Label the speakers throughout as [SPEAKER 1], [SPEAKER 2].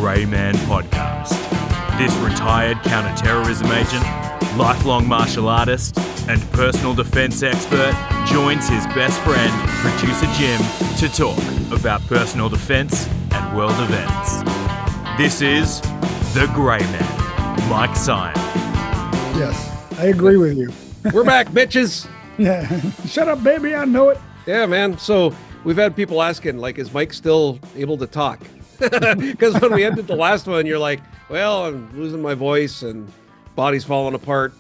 [SPEAKER 1] Grey Man Podcast. This retired counter-terrorism agent, lifelong martial artist, and personal defense expert joins his best friend, producer Jim, to talk about personal defense and world events. This is The Grey Man, Mike Sine.
[SPEAKER 2] Yes, I agree with you.
[SPEAKER 3] We're back, bitches.
[SPEAKER 2] Yeah, shut up, baby, I know it.
[SPEAKER 3] Yeah, man. So we've had people asking, like, is Mike still able to talk? Because when we ended the last one, you're like, well, I'm losing my voice and body's falling apart.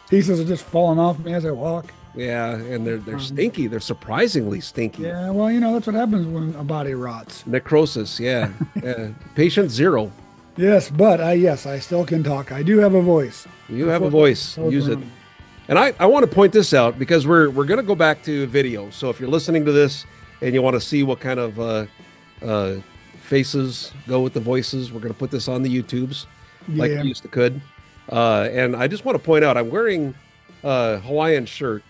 [SPEAKER 2] Pieces are just falling off me as I walk.
[SPEAKER 3] Yeah, and they're stinky. They're surprisingly stinky.
[SPEAKER 2] Yeah, well, you know, that's what happens when a body rots.
[SPEAKER 3] Necrosis, yeah. Patient zero.
[SPEAKER 2] Yes, but I still can talk. I do have a voice.
[SPEAKER 3] You have a voice. Use it. And I want to point this out because we're going to go back to video. So if you're listening to this and you want to see what kind of faces go with the voices, we're going to put this on the YouTubes like we used to could. And I just want to point out, I'm wearing a Hawaiian shirt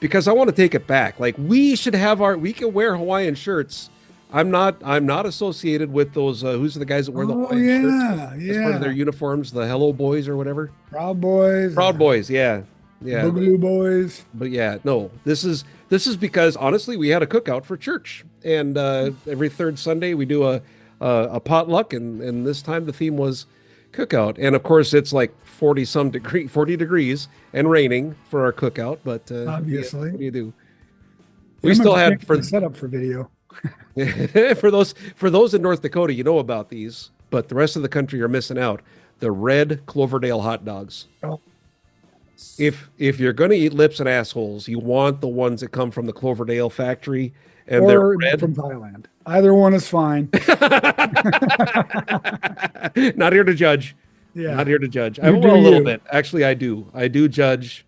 [SPEAKER 3] because I want to take it back. Like we can wear Hawaiian shirts. I'm not associated with those. Who's the guys that wear the Hawaiian shirts? That's part of their uniforms, the Hello Boys or whatever.
[SPEAKER 2] Proud Boys.
[SPEAKER 3] Proud Boys, yeah.
[SPEAKER 2] Boogaloo Boys.
[SPEAKER 3] But yeah, no, this is because honestly, we had a cookout for church, and every third Sunday we do a potluck, and this time the theme was cookout, and of course it's like 40 degrees and raining for our cookout. But
[SPEAKER 2] obviously,
[SPEAKER 3] what do you do? We still had for
[SPEAKER 2] setup for video.
[SPEAKER 3] for those in North Dakota, you know about these, but the rest of the country are missing out. The red Cloverdale hot dogs. Oh. If you're going to eat lips and assholes, you want the ones that come from the Cloverdale factory, and they're red
[SPEAKER 2] from Thailand. Either one is fine.
[SPEAKER 3] Not here to judge.
[SPEAKER 2] Yeah,
[SPEAKER 3] not here to judge. I will a little bit. Actually, I do. I do judge.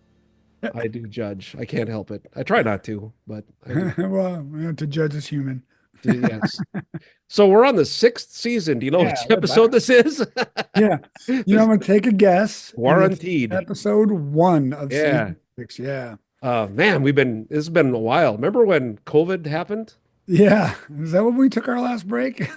[SPEAKER 3] I do judge. I can't help it. I try not to, but I do.
[SPEAKER 2] Well, to judge is human.
[SPEAKER 3] Yes. So we're on the 6th season. Do you know which episode this is?
[SPEAKER 2] Yeah. You know, I'm going to take a guess.
[SPEAKER 3] Guaranteed.
[SPEAKER 2] Episode 1 of season 6. Yeah.
[SPEAKER 3] Man, this has been a while. Remember when COVID happened?
[SPEAKER 2] Yeah. Is that when we took our last break?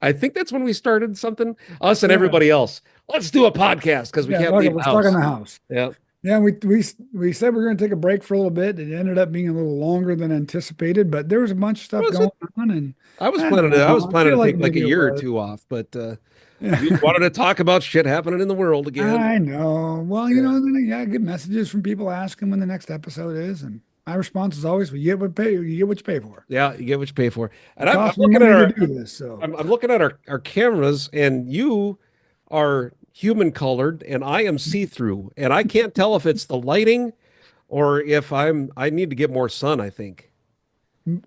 [SPEAKER 3] I think that's when we started something. Us and everybody else. Let's do a podcast because we can't leave the house.
[SPEAKER 2] We're stuck in the house.
[SPEAKER 3] Yeah.
[SPEAKER 2] Yeah, we said we are going to take a break for a little bit. It ended up being a little longer than anticipated, but there was a bunch of stuff going on, and
[SPEAKER 3] I was planning to take like a year or two off, but we wanted to talk about shit happening in the world again.
[SPEAKER 2] I know. Well, you know, then I get messages from people asking when the next episode is, and my response is always, you get what you pay for.
[SPEAKER 3] Yeah, you get what you pay for. And I'm looking at I'm looking at our cameras, and you are human colored and I am see-through, and I can't tell if it's the lighting or if I need to get more sun, I think.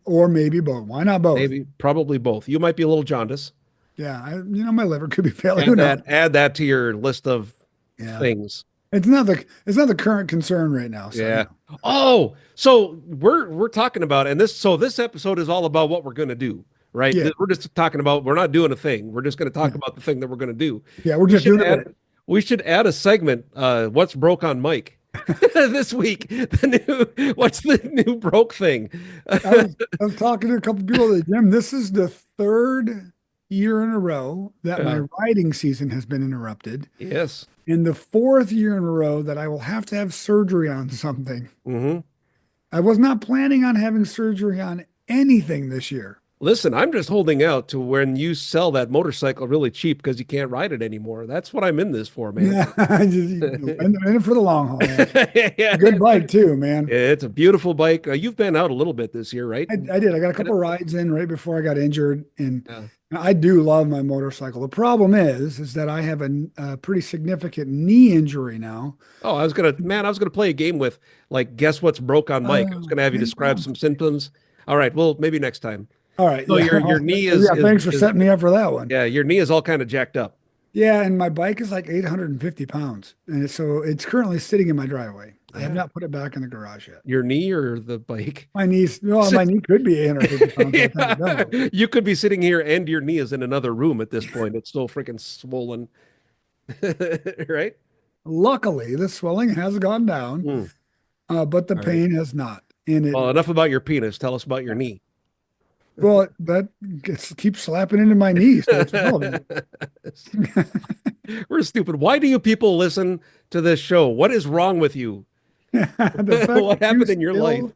[SPEAKER 2] Or maybe both. Why not both?
[SPEAKER 3] Maybe probably both. You might be a little jaundice.
[SPEAKER 2] Yeah, my liver could be failing.
[SPEAKER 3] Add that to your list of things.
[SPEAKER 2] It's not the current concern right now. So,
[SPEAKER 3] yeah. Oh, so we're talking about, and this episode is all about what we're going to do. Right. Yeah. We're just talking about, we're not doing a thing. We're just going to talk about the thing that we're going to do.
[SPEAKER 2] Yeah. We're just doing it.
[SPEAKER 3] We should add a segment. What's broke on Mike this week? What's the new broke thing?
[SPEAKER 2] I was talking to a couple of people at the gym. This is the 3rd year in a row that my riding season has been interrupted.
[SPEAKER 3] Yes.
[SPEAKER 2] And the 4th year in a row that I will have to have surgery on something.
[SPEAKER 3] Mm-hmm.
[SPEAKER 2] I was not planning on having surgery on anything this year.
[SPEAKER 3] Listen, I'm just holding out to when you sell that motorcycle really cheap because you can't ride it anymore. That's what I'm in this for, man.
[SPEAKER 2] Yeah, in it for the long haul. Yeah. Good bike too, man.
[SPEAKER 3] It's a beautiful bike. You've been out a little bit this year, right?
[SPEAKER 2] I did. I got a couple rides in right before I got injured, and I do love my motorcycle. The problem is that I have a pretty significant knee injury now.
[SPEAKER 3] Oh, I was gonna play a game with, like, guess what's broke on Mike. I was gonna have you describe some symptoms. All right, well, maybe next time.
[SPEAKER 2] All right.
[SPEAKER 3] So your knee is.
[SPEAKER 2] Yeah, thanks for setting me up for that one.
[SPEAKER 3] Yeah, your knee is all kind of jacked up.
[SPEAKER 2] Yeah, and my bike is like 850 pounds, and so it's currently sitting in my driveway. I have not put it back in the garage yet.
[SPEAKER 3] Your knee or the bike?
[SPEAKER 2] My knees. Well, my kne could be 850 pounds.
[SPEAKER 3] Yeah. You could be sitting here and your knee is in another room at this point. It's still freaking swollen. Right?
[SPEAKER 2] Luckily, the swelling has gone down, but the pain has not.
[SPEAKER 3] Well, enough about your penis. Tell us about your knee.
[SPEAKER 2] Well, that keeps slapping into my knee, so it's relevant.
[SPEAKER 3] We're stupid. Why do you people listen to this show? What is wrong with you?
[SPEAKER 2] The fact
[SPEAKER 3] What
[SPEAKER 2] that you
[SPEAKER 3] happened in your life?
[SPEAKER 2] still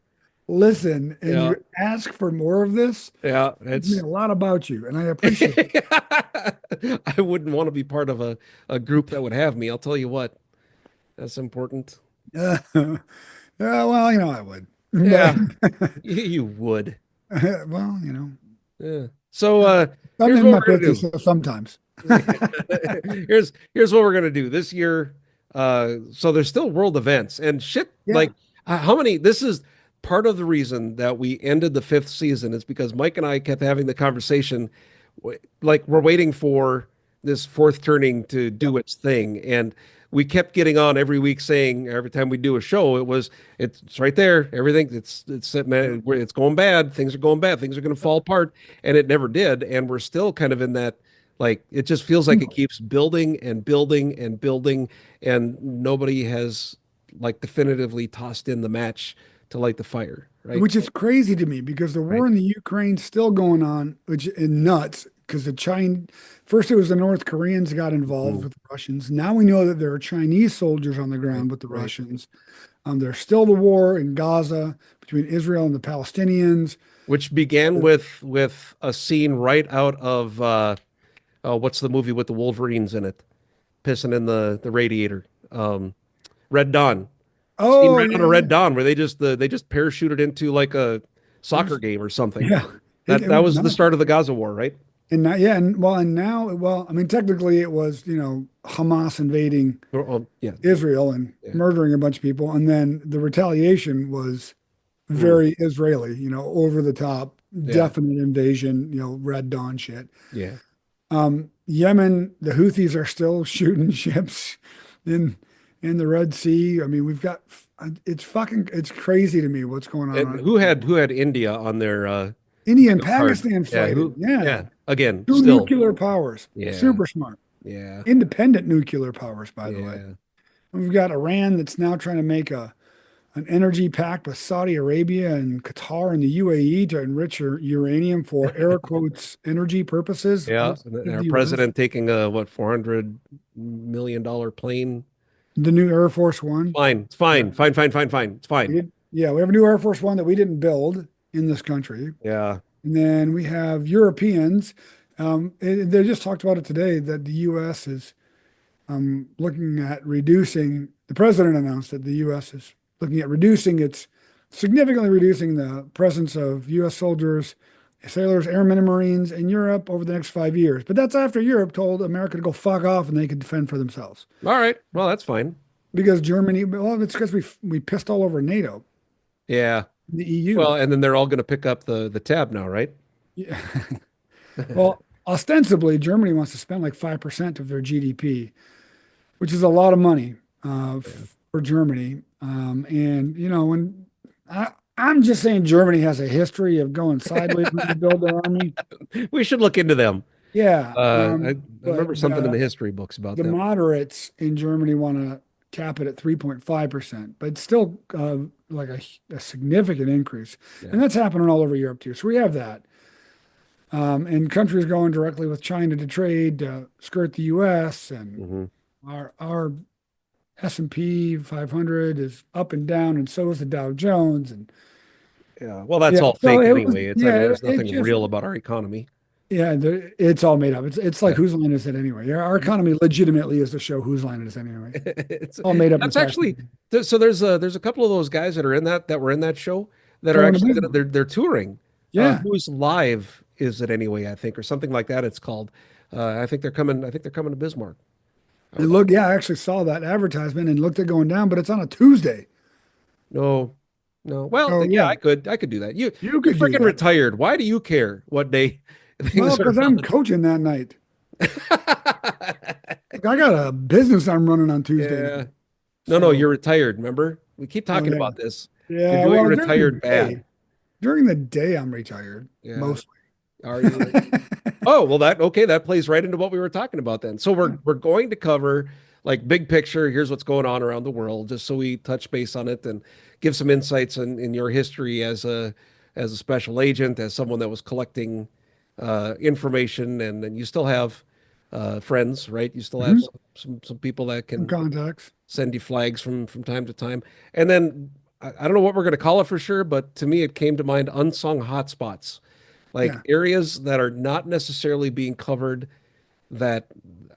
[SPEAKER 2] listen and
[SPEAKER 3] Yeah.
[SPEAKER 2] you ask for more of this
[SPEAKER 3] Yeah.
[SPEAKER 2] tells me
[SPEAKER 3] It's
[SPEAKER 2] a lot about you, and I appreciate it.
[SPEAKER 3] I wouldn't want to be part of a group that would have me. I'll tell you what. That's important.
[SPEAKER 2] Yeah, well, I would, but
[SPEAKER 3] Yeah. You would.
[SPEAKER 2] well,
[SPEAKER 3] Yeah. So
[SPEAKER 2] I'm
[SPEAKER 3] here's
[SPEAKER 2] in
[SPEAKER 3] what
[SPEAKER 2] my
[SPEAKER 3] we're gonna
[SPEAKER 2] 50s,
[SPEAKER 3] do.
[SPEAKER 2] so sometimes.
[SPEAKER 3] Here's what we're gonna do this year. So there's still world events and shit.
[SPEAKER 2] Yeah.
[SPEAKER 3] Like how many? This is part of the reason that we ended the fifth season is because Mike and I kept having the conversation. Like we're waiting for this fourth turning to
[SPEAKER 2] Yep.
[SPEAKER 3] do its thing, and we kept getting on every week saying every time we do a show, it's right there. Everything
[SPEAKER 2] Yep.
[SPEAKER 3] it's going bad. Things are going bad. Things are going to fall apart, and it never did. And we're still kind of in that like it just feels like it keeps building and building and building, and nobody has like definitively tossed in the match to light the fire, right?
[SPEAKER 2] Which is crazy to me because the
[SPEAKER 3] Right.
[SPEAKER 2] war in the Ukraine's still going on, which is nuts. Because the China, first it was the North Koreans got involved
[SPEAKER 3] Mhm.
[SPEAKER 2] with the Russians. Now we know that there are Chinese soldiers on the
[SPEAKER 3] Right.
[SPEAKER 2] ground with the
[SPEAKER 3] Right.
[SPEAKER 2] Russians. There's still the war in Gaza between Israel and the Palestinians.
[SPEAKER 3] Which began with a scene right out of what's the movie with the Wolverines in it, pissing in the radiator. Red Dawn. Scene
[SPEAKER 2] Oh
[SPEAKER 3] right out of
[SPEAKER 2] yeah,
[SPEAKER 3] Red Dawn where they just parachuted into like a
[SPEAKER 2] it
[SPEAKER 3] soccer
[SPEAKER 2] was
[SPEAKER 3] game or something.
[SPEAKER 2] yeah,
[SPEAKER 3] That
[SPEAKER 2] it
[SPEAKER 3] that
[SPEAKER 2] was
[SPEAKER 3] was the
[SPEAKER 2] nuts.
[SPEAKER 3] start of the Gaza war, right?
[SPEAKER 2] And now, yeah, and now, well, I mean, technically, it was Hamas invading
[SPEAKER 3] Yeah,
[SPEAKER 2] Israel and
[SPEAKER 3] yeah.
[SPEAKER 2] murdering a bunch of people, and then the retaliation was
[SPEAKER 3] Mm,
[SPEAKER 2] very Israeli, over the top,
[SPEAKER 3] yeah,
[SPEAKER 2] definite invasion, Red Dawn shit.
[SPEAKER 3] yeah.
[SPEAKER 2] Yemen, the Houthis are still shooting ships in in the Red Sea. I mean, it's crazy to me what's going
[SPEAKER 3] And
[SPEAKER 2] on.
[SPEAKER 3] who had India on their
[SPEAKER 2] India and
[SPEAKER 3] card?
[SPEAKER 2] Pakistan
[SPEAKER 3] Yeah,
[SPEAKER 2] fighting.
[SPEAKER 3] who?
[SPEAKER 2] Yeah.
[SPEAKER 3] Yeah, again,
[SPEAKER 2] Two
[SPEAKER 3] still.
[SPEAKER 2] nuclear powers.
[SPEAKER 3] Yeah,
[SPEAKER 2] Super smart.
[SPEAKER 3] yeah,
[SPEAKER 2] Independent nuclear powers, by the way.
[SPEAKER 3] yeah.
[SPEAKER 2] We've got Iran that's now trying to make an energy pact with Saudi Arabia and Qatar and the UAE to enrich uranium for air quotes energy purposes
[SPEAKER 3] Yeah,
[SPEAKER 2] outside
[SPEAKER 3] and
[SPEAKER 2] of
[SPEAKER 3] our
[SPEAKER 2] the US.
[SPEAKER 3] president taking a what $400 million plane.
[SPEAKER 2] The new Air Force One.
[SPEAKER 3] Fine, it's
[SPEAKER 2] Yeah.
[SPEAKER 3] fine, fine, fine, fine, fine. It's fine.
[SPEAKER 2] Yeah, we have a new Air Force One that we didn't build in this country.
[SPEAKER 3] Yeah,
[SPEAKER 2] And then we have Europeans. They just talked about it today that the US is looking at reducing, the president announced that the U.S. is looking at significantly reducing the presence of U.S. soldiers, sailors, airmen, and Marines in Europe over the next 5 years. But that's after Europe told America to go fuck off and they could defend for themselves.
[SPEAKER 3] all right. Well, that's fine.
[SPEAKER 2] Because Germany, well, it's because we pissed all over NATO,
[SPEAKER 3] Yeah.
[SPEAKER 2] the EU.
[SPEAKER 3] Well, and then they're all going to pick up the tab now, right?
[SPEAKER 2] Yeah. Well, ostensibly, Germany wants to spend like 5% of their GDP, which is a lot of money
[SPEAKER 3] Yeah.
[SPEAKER 2] for Germany. And when I'm just saying Germany has a history of going sideways when they build their army.
[SPEAKER 3] We should look into them.
[SPEAKER 2] Yeah,
[SPEAKER 3] I
[SPEAKER 2] but
[SPEAKER 3] remember something in the history books about
[SPEAKER 2] the
[SPEAKER 3] them.
[SPEAKER 2] moderates in Germany want to cap it at 3.5%, but it's still like a significant increase.
[SPEAKER 3] Yeah.
[SPEAKER 2] And that's happening all over Europe too. So we have that. And countries going directly with China to trade, skirt the US, and
[SPEAKER 3] Hmm.
[SPEAKER 2] our S&P 500 is up and down, and so is the Dow Jones. And
[SPEAKER 3] Yeah. Well, that's
[SPEAKER 2] yeah,
[SPEAKER 3] all
[SPEAKER 2] so
[SPEAKER 3] fake
[SPEAKER 2] it was,
[SPEAKER 3] anyway. I
[SPEAKER 2] yeah,
[SPEAKER 3] mean, there's
[SPEAKER 2] it
[SPEAKER 3] nothing
[SPEAKER 2] just,
[SPEAKER 3] real about our economy.
[SPEAKER 2] yeah, it's all made up. It's like
[SPEAKER 3] Yeah.
[SPEAKER 2] whose line is it anyway? Our economy legitimately is the show whose line it is ananyway.
[SPEAKER 3] It's
[SPEAKER 2] All made up in the
[SPEAKER 3] that's
[SPEAKER 2] tax.
[SPEAKER 3] actually so there's a couple of those guys that are in that were in that show that are
[SPEAKER 2] Going to
[SPEAKER 3] actually
[SPEAKER 2] Bismarck.
[SPEAKER 3] they're touring.
[SPEAKER 2] Yeah,
[SPEAKER 3] Who's live is it anyway, I think, or something like that it's called. I think they're coming to Bismarck. I would like
[SPEAKER 2] yeah, I actually saw that advertisement and looked at going down, but it's on a Tuesday.
[SPEAKER 3] no. No. Well,
[SPEAKER 2] Oh
[SPEAKER 3] yeah,
[SPEAKER 2] yeah,
[SPEAKER 3] I could do that.
[SPEAKER 2] you
[SPEAKER 3] You're
[SPEAKER 2] could do
[SPEAKER 3] freaking
[SPEAKER 2] that.
[SPEAKER 3] retired. Why do you care what day
[SPEAKER 2] Well,
[SPEAKER 3] things are
[SPEAKER 2] because I'm
[SPEAKER 3] on?
[SPEAKER 2] coaching that night. Like, I got a business I'm running on Tuesday
[SPEAKER 3] Yeah.
[SPEAKER 2] night.
[SPEAKER 3] No, no,
[SPEAKER 2] So,
[SPEAKER 3] you're retired, remember? We keep
[SPEAKER 2] oh
[SPEAKER 3] talking
[SPEAKER 2] yeah,
[SPEAKER 3] about this. You're
[SPEAKER 2] yeah.
[SPEAKER 3] doing
[SPEAKER 2] Well,
[SPEAKER 3] retired bad.
[SPEAKER 2] during the day, I'm retired
[SPEAKER 3] Yeah.
[SPEAKER 2] mostly.
[SPEAKER 3] Are you? Oh, well that plays right into what we were talking about then. So we're going to cover like big picture, here's what's going on around the world, just so we touch base on it and give some insights in your history as a as a special agent, as someone that was collecting information, and then you still have friends, right? You still have
[SPEAKER 2] Mhm.
[SPEAKER 3] some people that
[SPEAKER 2] Some
[SPEAKER 3] can
[SPEAKER 2] contacts.
[SPEAKER 3] send you flags from time to time. And then I don't know what we're going to call it for sure, but to me, it came to mind unsung hotspots, like
[SPEAKER 2] Yeah.
[SPEAKER 3] areas that are not necessarily being covered that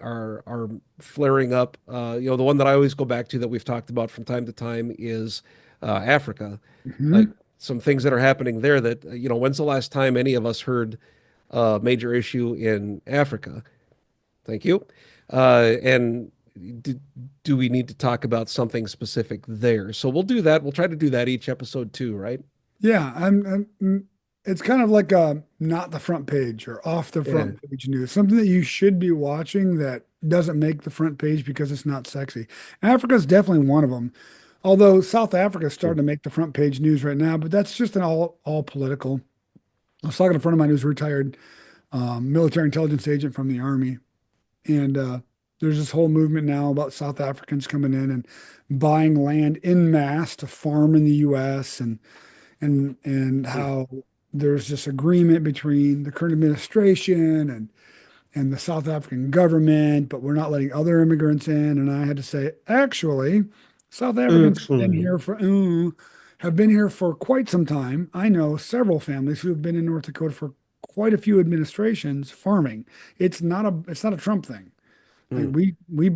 [SPEAKER 3] are flaring up. The one that I always go back to that we've talked about from time to time is Africa. Like
[SPEAKER 2] Hmm.
[SPEAKER 3] some things that are happening there that, when's the last time any of us heard a major issue in Africa? Thank you. And do, do we need to talk about something specific there? So we'll do that. We'll try to do that each episode too, right?
[SPEAKER 2] Yeah. It's kind of like not the front page or off the
[SPEAKER 3] Yeah.
[SPEAKER 2] front page news, something that you should be watching that doesn't make the front page because it's not sexy. Africa is definitely one of them. Although South Africa is starting to make the front page news right now, but that's just an all political. I was talking to a friend of mine who's a retired military intelligence agent from the army, and there's this whole movement now about South Africans coming in and buying land in mass to farm in the U.S. and
[SPEAKER 3] Mm,
[SPEAKER 2] how there's this agreement between the current administration and the South African government, but we're not letting other immigrants in. And I had to say, actually, South Africans
[SPEAKER 3] Excellent.
[SPEAKER 2] have been here for quite some time. I know several families who have been in North Dakota for quite a few administrations farming. It's not a Trump thing. Like
[SPEAKER 3] Mm,
[SPEAKER 2] we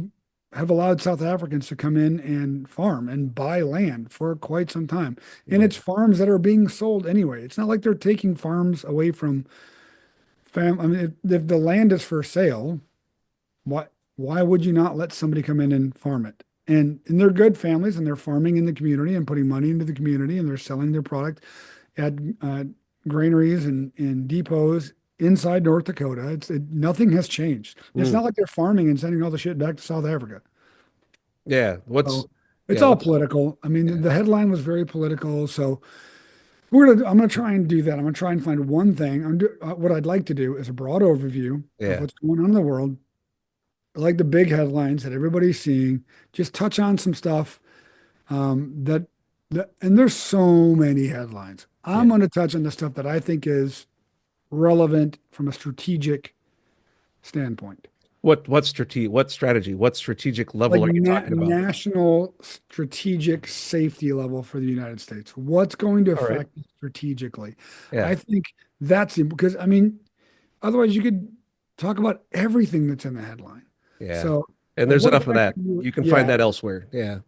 [SPEAKER 2] have allowed South Africans to come in and farm and buy land for quite some time. And
[SPEAKER 3] mm,
[SPEAKER 2] it's farms that are being sold anyway. It's not like they're taking farms away from I mean, if the land is for sale, why would you not let somebody come in and farm it? And they're good families and they're farming in the community and putting money into the community and they're selling their product at granaries and depots inside North Dakota. Nothing has changed. It's
[SPEAKER 3] mm.
[SPEAKER 2] not like they're farming and sending all the shit back to South Africa.
[SPEAKER 3] Yeah.
[SPEAKER 2] So it's
[SPEAKER 3] Yeah,
[SPEAKER 2] all
[SPEAKER 3] what's,
[SPEAKER 2] political. I mean,
[SPEAKER 3] yeah,
[SPEAKER 2] the headline was very political. So I'm gonna try and do that. I'm gonna try and find one thing. What I'd like to do is a broad overview of
[SPEAKER 3] yeah,
[SPEAKER 2] what's going on in the world. I like the big headlines that everybody's seeing. Just touch on some stuff and there's so many headlines.
[SPEAKER 3] yeah.
[SPEAKER 2] I'm going to touch on the stuff that I think is relevant from a strategic standpoint,
[SPEAKER 3] What strategic
[SPEAKER 2] like
[SPEAKER 3] level are you talking about?
[SPEAKER 2] national strategic safety level for the United States. What's going to
[SPEAKER 3] All right.
[SPEAKER 2] affect it strategically?
[SPEAKER 3] Yeah,
[SPEAKER 2] I think that's because I mean, otherwise you could talk about everything that's in the headline.
[SPEAKER 3] yeah.
[SPEAKER 2] So,
[SPEAKER 3] And
[SPEAKER 2] like,
[SPEAKER 3] there's
[SPEAKER 2] what
[SPEAKER 3] enough of
[SPEAKER 2] affects
[SPEAKER 3] that.
[SPEAKER 2] you?
[SPEAKER 3] You can find
[SPEAKER 2] Yeah,
[SPEAKER 3] that elsewhere. Yeah.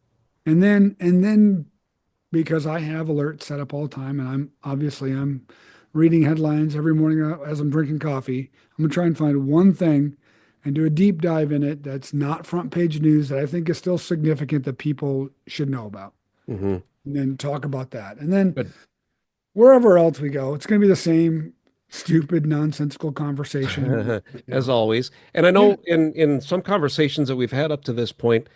[SPEAKER 2] and then because I have alerts set up all the time, and I'm reading headlines every morning as I'm drinking coffee. I'm gonna try and find one thing and do a deep dive in it that's not front page news that I think is still significant that people should know about,
[SPEAKER 3] Hmm.
[SPEAKER 2] and then talk about that. And then
[SPEAKER 3] Good.
[SPEAKER 2] wherever else we go, it's gonna be the same stupid, nonsensical conversation.
[SPEAKER 3] As always. And I
[SPEAKER 2] Yeah,
[SPEAKER 3] know in some conversations that we've had up to this point,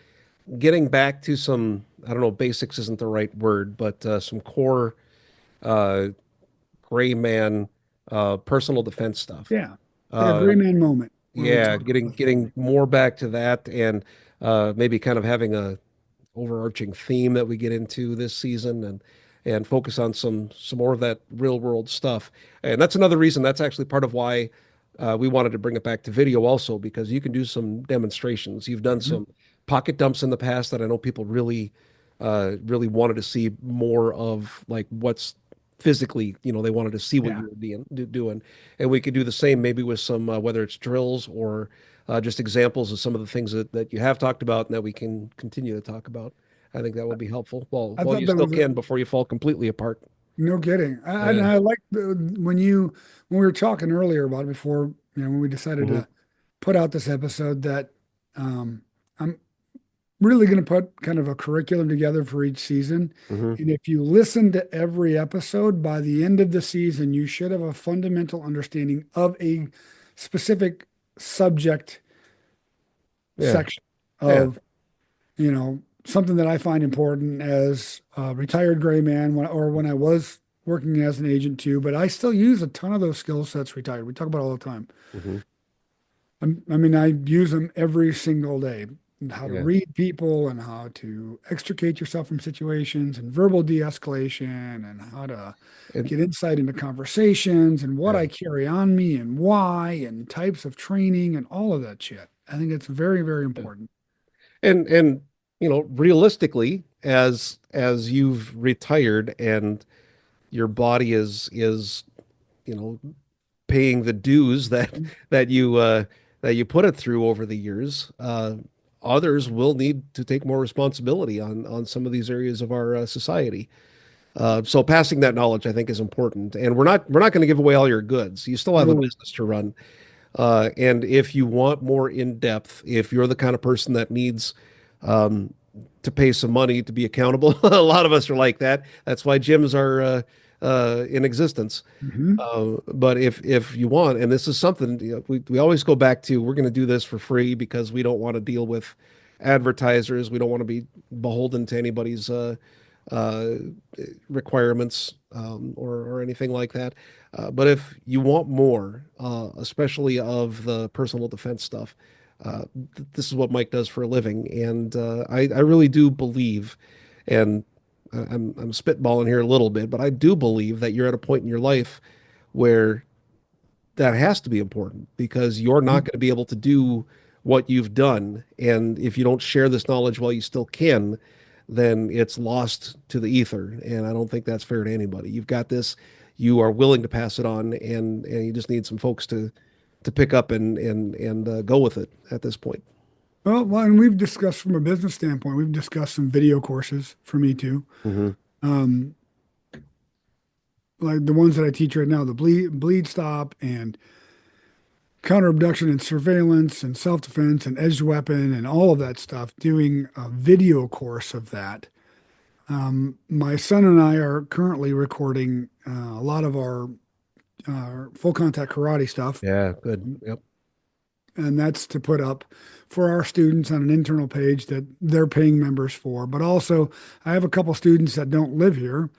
[SPEAKER 3] getting back to some, I don't know, basics isn't the right word, but some core uh, gray man personal defense stuff.
[SPEAKER 2] yeah, like a
[SPEAKER 3] Uh,
[SPEAKER 2] gray man moment where we
[SPEAKER 3] yeah,
[SPEAKER 2] talk
[SPEAKER 3] getting
[SPEAKER 2] about the family.
[SPEAKER 3] getting more back to that and maybe kind of having a overarching theme that we get into this season and focus on some more of that real world stuff. And that's another reason. That's actually part of why we wanted to bring it back to video also because you can do some demonstrations. You've done
[SPEAKER 2] Mhm.
[SPEAKER 3] some pocket dumps in the past that I know people really wanted to see more of, like what's physically, they wanted to see what
[SPEAKER 2] Yeah.
[SPEAKER 3] you were doing. And we could do the same maybe with some whether it's drills or just examples of some of the things that you have talked about and that we can continue to talk about. I think that will be helpful. Well,
[SPEAKER 2] I
[SPEAKER 3] while
[SPEAKER 2] thought
[SPEAKER 3] you
[SPEAKER 2] that
[SPEAKER 3] still
[SPEAKER 2] was
[SPEAKER 3] can before you fall completely apart.
[SPEAKER 2] no kidding. And
[SPEAKER 3] Yeah.
[SPEAKER 2] I like when we were talking earlier about it before, when we decided
[SPEAKER 3] Hmm.
[SPEAKER 2] to put out this episode that I'm really going to put kind of a curriculum together for each season.
[SPEAKER 3] Hmm.
[SPEAKER 2] And if you listen to every episode, by the end of the season, you should have a fundamental understanding of a specific subject
[SPEAKER 3] Yeah.
[SPEAKER 2] section
[SPEAKER 3] Yeah.
[SPEAKER 2] of, something that I find important as a retired gray man or when I was working as an agent too, but I still use a ton of those skill sets retired. We talk about it all the time.
[SPEAKER 3] Hmm.
[SPEAKER 2] I mean, I use them every single day. and how to
[SPEAKER 3] Yeah.
[SPEAKER 2] read people and how to extricate yourself from situations and verbal de-escalation and how to
[SPEAKER 3] And
[SPEAKER 2] get insight into conversations and what
[SPEAKER 3] yeah.
[SPEAKER 2] I carry on me and why and types of training and all of that shit. I think it's very, very important.
[SPEAKER 3] And realistically, as you've retired and your body is you know paying the dues that you put it through over the years, others will need to take more responsibility on some of these areas of our society. So passing that knowledge, I think, is important. And we're not going to give away all your goods. You still have a
[SPEAKER 2] No.
[SPEAKER 3] business to run. And if you want more in depth, if you're the kind of person that needs um, to pay some money to be accountable, a lot of us are like that. That's why gyms are in existence.
[SPEAKER 2] Mhm.
[SPEAKER 3] But if you want, and this is something we always go back to, we're going to do this for free because we don't want to deal with advertisers. We don't want to be beholden to anybody's uh, requirements or anything like that. But if you want more, especially of the personal defense stuff, this is what Mike does for a living, and I really do believe, and I'm spitballing here a little bit, but I do believe that you're at a point in your life where that has to be important because you're not going to be able to do what you've done. And if you don't share this knowledge while you still can, then it's lost to the ether. And I don't think that's fair to anybody. You've got this, you are willing to pass it on, and you just need some folks to pick up and go with it at this point.
[SPEAKER 2] Well, and we've discussed from a business standpoint, we've discussed some video courses for me too.
[SPEAKER 3] Hmm.
[SPEAKER 2] Um, like the ones that I teach right now, the bleed stop and counter abduction and surveillance and self-defense and edged weapon and all of that stuff, doing a video course of that. My son and I are currently recording a lot of our full contact karate stuff,
[SPEAKER 3] Yeah, good. Yep.
[SPEAKER 2] and that's to put up for our students on an internal page that they're paying members for. But also, I have a couple students that don't live here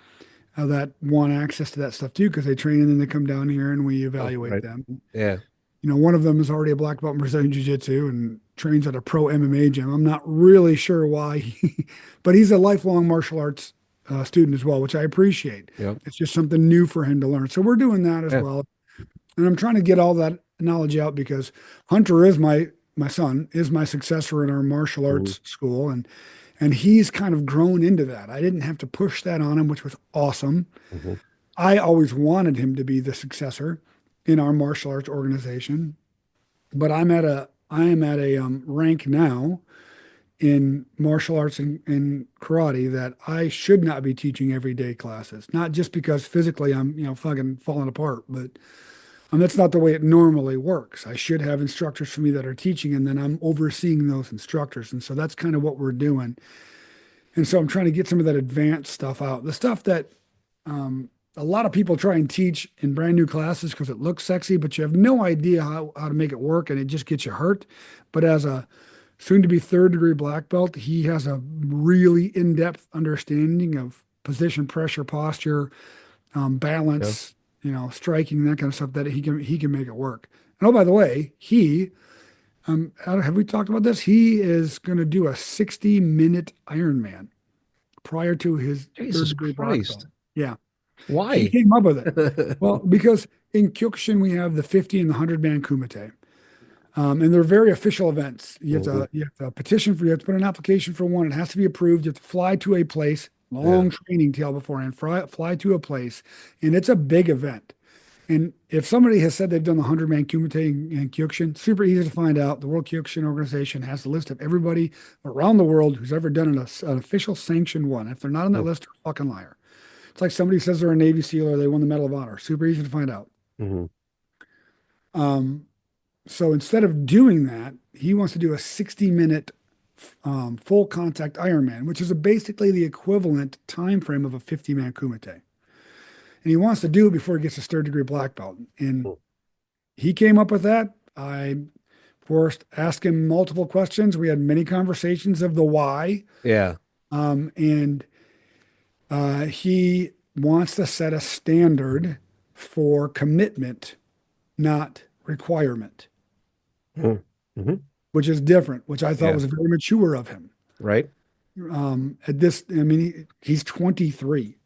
[SPEAKER 2] that want access to that stuff too because they train and then they come down here and we
[SPEAKER 3] Oh,
[SPEAKER 2] evaluate
[SPEAKER 3] right.
[SPEAKER 2] them.
[SPEAKER 3] Yeah.
[SPEAKER 2] One of them is already a black belt in Brazilian Jiu-Jitsu and trains at a pro MMA gym. I'm not really sure why, but he's a lifelong martial arts student as well, which I appreciate.
[SPEAKER 3] Yep.
[SPEAKER 2] It's just something new for him to learn. So we're doing that as
[SPEAKER 3] Yeah.
[SPEAKER 2] well. And I'm trying to get all that knowledge out because Hunter is my son is my successor in our martial
[SPEAKER 3] Hmm.
[SPEAKER 2] arts school and he's kind of grown into that. I didn't have to push that on him, which was awesome.
[SPEAKER 3] Hmm.
[SPEAKER 2] I always wanted him to be the successor in our martial arts organization, but I am at a rank now in martial arts and karate that I should not be teaching everyday classes. Not just because physically I'm fucking falling apart, but that's not the way it normally works. I should have instructors for me that are teaching, and then I'm overseeing those instructors, and so that's kind of what we're doing. And so I'm trying to get some of that advanced stuff out, the stuff that a lot of people try and teach in brand new classes because it looks sexy, but you have no idea how to make it work and it just gets you hurt. But as a soon to be third degree black belt, he has a really in-depth understanding of position, pressure, posture,
[SPEAKER 3] Yeah.
[SPEAKER 2] balance, striking, that kind of stuff that he can make it work. And oh, by the way, have we talked about this? He is going to do a 60-minute Ironman prior to his third
[SPEAKER 3] Jesus
[SPEAKER 2] degree black belt.
[SPEAKER 3] Christ.
[SPEAKER 2] Yeah. He
[SPEAKER 3] Why?
[SPEAKER 2] came up with it. Well, because in Kyokushin we have the 50 and the 100-man kumite, and they're very official events.
[SPEAKER 3] Hmm.
[SPEAKER 2] You have to petition for, you have to put an application for one. It has to be approved. You have to fly to a place,
[SPEAKER 3] Yeah.
[SPEAKER 2] long training tail beforehand, fly to a place, and it's a big event. And if somebody has said they've done the 100-man kumite in Kyokushin, super easy to find out. The World Kyokushin Organization has a list of everybody around the world who's ever done an official sanctioned one. If they're not on that list, they're a fucking liar. It's like somebody says they're a Navy SEAL or they won the Medal of Honor. Super easy to find out.
[SPEAKER 3] Hmm.
[SPEAKER 2] Um, so instead of doing that, he wants to do a 60-minute full contact Ironman, which is basically the equivalent time frame of a 50-man kumite. And he wants to do it before he gets his third degree black belt. And he came up with that. I forced asked him multiple questions. We had many conversations of the why.
[SPEAKER 3] Yeah.
[SPEAKER 2] And he wants to set a standard for commitment, not requirement,
[SPEAKER 3] Mm-hmm.
[SPEAKER 2] which which is different, which I thought
[SPEAKER 3] Yeah.
[SPEAKER 2] was very mature of him.
[SPEAKER 3] Right.
[SPEAKER 2] At this, I mean, he's 23.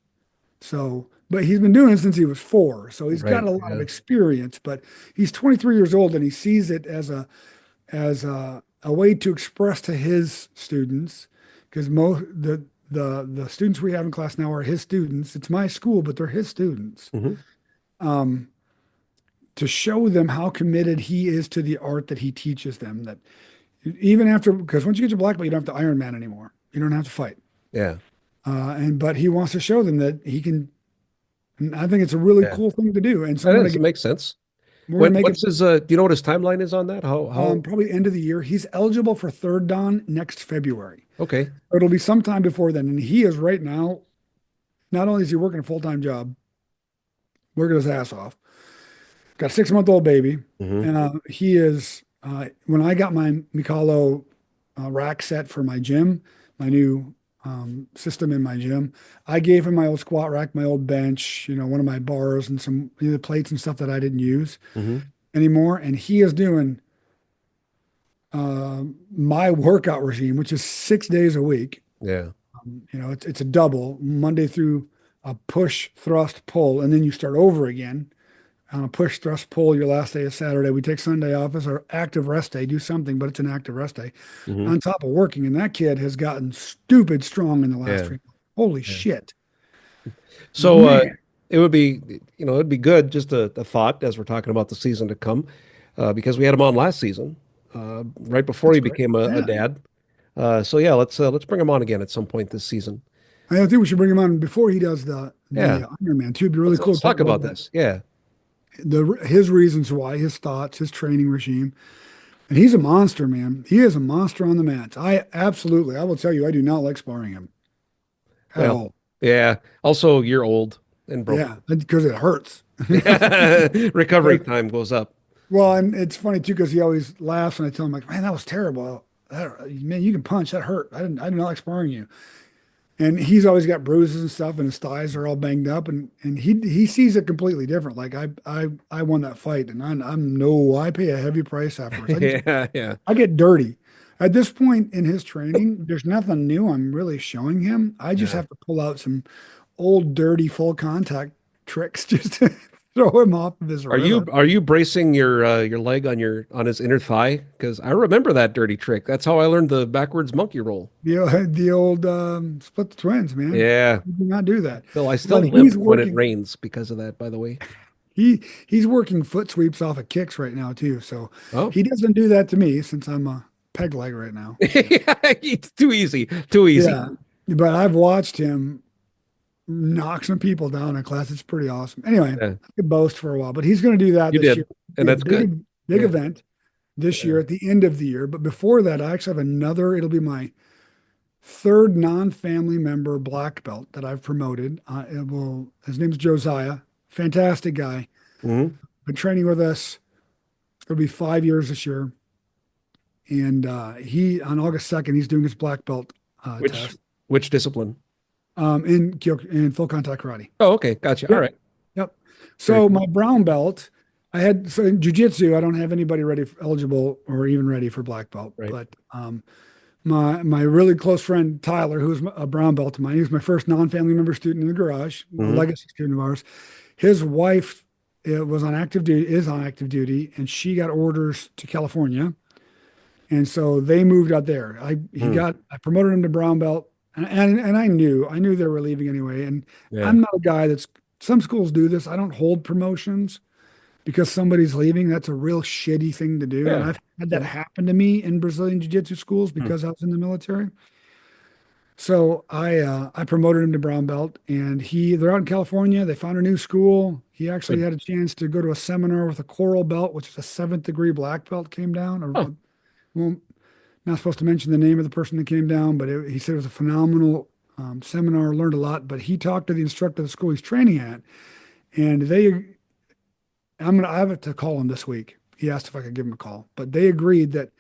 [SPEAKER 2] So, but he's been doing it since he was 4. So he's got
[SPEAKER 3] Right.
[SPEAKER 2] a lot of
[SPEAKER 3] Yeah.
[SPEAKER 2] experience, but he's 23 years old and he sees it as a way to express to his students, because most the students we have in class now are his students. It's my school, but they're his students.
[SPEAKER 3] Hmm.
[SPEAKER 2] Um, to show them how committed he is to the art that he teaches them. That even after, because once you get your black belt, you don't have to Iron Man anymore. You don't have to fight.
[SPEAKER 3] Yeah.
[SPEAKER 2] But he wants to show them that he can. And I think it's a really
[SPEAKER 3] Yeah.
[SPEAKER 2] cool thing to do. And so
[SPEAKER 3] That is. It makes sense.
[SPEAKER 2] we're gonna make it
[SPEAKER 3] What's his, do you know what his timeline is on that? How,
[SPEAKER 2] probably end of the year. He's eligible for third dan next February.
[SPEAKER 3] okay.
[SPEAKER 2] It'll be sometime before then. And he is right now. Not only is he working a full-time job, working his ass off, got a 6-month-old baby.
[SPEAKER 3] Hmm.
[SPEAKER 2] And he is, when I got my Mikalo rack set for my gym, my new system in my gym, I gave him my old squat rack, my old bench, one of my bars and some plates and stuff that I didn't use
[SPEAKER 3] Hmm.
[SPEAKER 2] anymore. And he is doing my workout regime, which is 6 days a week.
[SPEAKER 3] Yeah.
[SPEAKER 2] It's a double Monday through a push, thrust, pull, and then you start over again on a push, thrust, pull. Your last day is Saturday. We take Sunday off as our active rest day, do something, but it's an active rest day
[SPEAKER 3] Hmm.
[SPEAKER 2] on top of working. And that kid has gotten stupid strong in the last
[SPEAKER 3] Yeah.
[SPEAKER 2] 3 months. Holy
[SPEAKER 3] Yeah.
[SPEAKER 2] shit.
[SPEAKER 3] So,
[SPEAKER 2] Man,
[SPEAKER 3] it would be, it'd be good, just a thought as we're talking about the season to come, because we had him on last season, right before
[SPEAKER 2] that's
[SPEAKER 3] he
[SPEAKER 2] great.
[SPEAKER 3] became a
[SPEAKER 2] Yeah.
[SPEAKER 3] dad. So yeah, let's bring him on again at some point this season.
[SPEAKER 2] I think we should bring him on before he does the
[SPEAKER 3] Yeah.
[SPEAKER 2] Ironman too. It'd be really cool
[SPEAKER 3] Let's
[SPEAKER 2] to talk
[SPEAKER 3] talk about
[SPEAKER 2] about
[SPEAKER 3] this. Yeah.
[SPEAKER 2] his reasons why, his thoughts, his training regime. And he's a monster, man. He is a monster on the mats. I will tell you, I do not like sparring him at
[SPEAKER 3] Well,
[SPEAKER 2] all.
[SPEAKER 3] yeah. Also, you're old and broken.
[SPEAKER 2] Yeah, because it hurts.
[SPEAKER 3] Recovery
[SPEAKER 2] Like,
[SPEAKER 3] time goes up.
[SPEAKER 2] well, and it's funny too because he always laughs when I tell him like, "Man, that was terrible. Man, you can punch. That hurt. I did not like sparring you." And he's always got bruises and stuff, and his thighs are all banged up, and he sees it completely different. Like I won that fight, and I pay a heavy price afterwards.
[SPEAKER 3] Yeah, yeah,
[SPEAKER 2] I get dirty. At this point in his training, there's nothing new I'm really showing him. I just
[SPEAKER 3] yeah.
[SPEAKER 2] have to pull out some old, dirty, full contact tricks just to throw him off of his rhythm.
[SPEAKER 3] Are you bracing your leg on his inner thigh? Because I remember that dirty trick. That's how I learned the backwards monkey roll.
[SPEAKER 2] The old split the twins, man.
[SPEAKER 3] Yeah.
[SPEAKER 2] You do not do that.
[SPEAKER 3] Bill, I still
[SPEAKER 2] But
[SPEAKER 3] limp when it rains because of that, by the way.
[SPEAKER 2] he's working foot sweeps off of kicks right now too. So
[SPEAKER 3] Oh.
[SPEAKER 2] he doesn't do that to me since I'm a peg leg right now.
[SPEAKER 3] It's too easy. Too easy.
[SPEAKER 2] Yeah. But I've watched him knock some people down in class. It's pretty awesome. Anyway,
[SPEAKER 3] Yeah.
[SPEAKER 2] I could boast for a while, but he's going to do that
[SPEAKER 3] You
[SPEAKER 2] this
[SPEAKER 3] did.
[SPEAKER 2] year.
[SPEAKER 3] And that's good.
[SPEAKER 2] Big
[SPEAKER 3] Yeah.
[SPEAKER 2] event this
[SPEAKER 3] Yeah.
[SPEAKER 2] year at the end of the year. But before that, I actually have another. It'll be my third non-family member black belt that I've promoted. His name's Josiah. Fantastic guy.
[SPEAKER 3] Mhm.
[SPEAKER 2] Been training with us. It'll be 5 years this year. And he on August 2nd, he's doing his black belt
[SPEAKER 3] Which
[SPEAKER 2] test
[SPEAKER 3] which discipline?
[SPEAKER 2] in full contact karate.
[SPEAKER 3] Oh, okay. Gotcha.
[SPEAKER 2] Yep.
[SPEAKER 3] All right.
[SPEAKER 2] Yep.
[SPEAKER 3] Very
[SPEAKER 2] So
[SPEAKER 3] cool.
[SPEAKER 2] my brown belt, so in jujitsu, I don't have anybody eligible or even ready for black belt.
[SPEAKER 3] Right.
[SPEAKER 2] But my really close friend Tyler, who's a brown belt of mine, he was my first non-family member student in the garage, a
[SPEAKER 3] Mhm.
[SPEAKER 2] legacy student of ours. His wife was on active duty, is on active duty, and she got orders to California, and so they moved out there.
[SPEAKER 3] Hmm.
[SPEAKER 2] I promoted him to brown belt, and I knew they were leaving anyway. And
[SPEAKER 3] Yeah.
[SPEAKER 2] I'm not a guy that's some schools do this. I don't hold promotions because somebody's leaving. That's a real shitty thing to do. And
[SPEAKER 3] Yeah.
[SPEAKER 2] I've had that happen to me in Brazilian jiu-jitsu schools
[SPEAKER 3] Hmm.
[SPEAKER 2] because I was in the military. So I promoted him to brown belt, and they're out in California. They found a new school. He actually
[SPEAKER 3] Good.
[SPEAKER 2] had a chance to go to a seminar with a coral belt, which is a 7th degree black belt, came down.
[SPEAKER 3] Oh.
[SPEAKER 2] Well, not supposed to mention the name of the person that came down, but he said it was a phenomenal seminar, learned a lot. But he talked to the instructor of the school he's training at, and I have to call him this week. He asked if I could give him a call, but they agreed that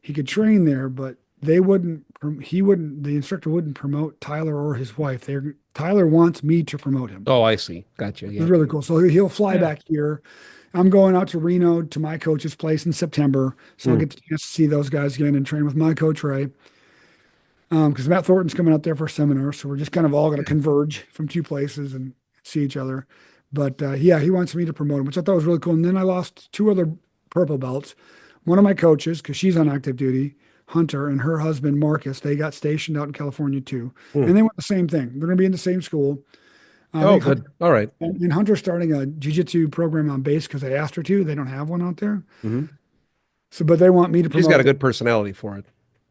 [SPEAKER 2] he could train there, but they wouldn't, he wouldn't, the instructor wouldn't promote Tyler or his wife. Tyler wants me to promote him.
[SPEAKER 3] Oh, I see. Gotcha.
[SPEAKER 2] It's
[SPEAKER 3] Yeah.
[SPEAKER 2] really cool. So he'll fly
[SPEAKER 3] Yeah.
[SPEAKER 2] back here. I'm going out to Reno to my coach's place in September. So I'll
[SPEAKER 3] Mm.
[SPEAKER 2] get the chance to see those guys again and train with my coach, Ray. Because Matt Thornton's coming out there for a seminar. So we're just kind of all going to converge from two places and see each other. But yeah, he wants me to promote him, which I thought was really cool. And then I lost two other purple belts. One of my coaches, because she's on active duty, Hunter, and her husband, Marcus, they got stationed out in California too.
[SPEAKER 3] Mm.
[SPEAKER 2] And they went the same thing. They're going to be in the same school. I
[SPEAKER 3] Oh,
[SPEAKER 2] think
[SPEAKER 3] good. All right.
[SPEAKER 2] and Hunter's starting a jiu-jitsu program on base because they asked her to. They don't have one out there.
[SPEAKER 3] Hmm.
[SPEAKER 2] So, but they want me to
[SPEAKER 3] She's got
[SPEAKER 2] promote
[SPEAKER 3] a good personality for it.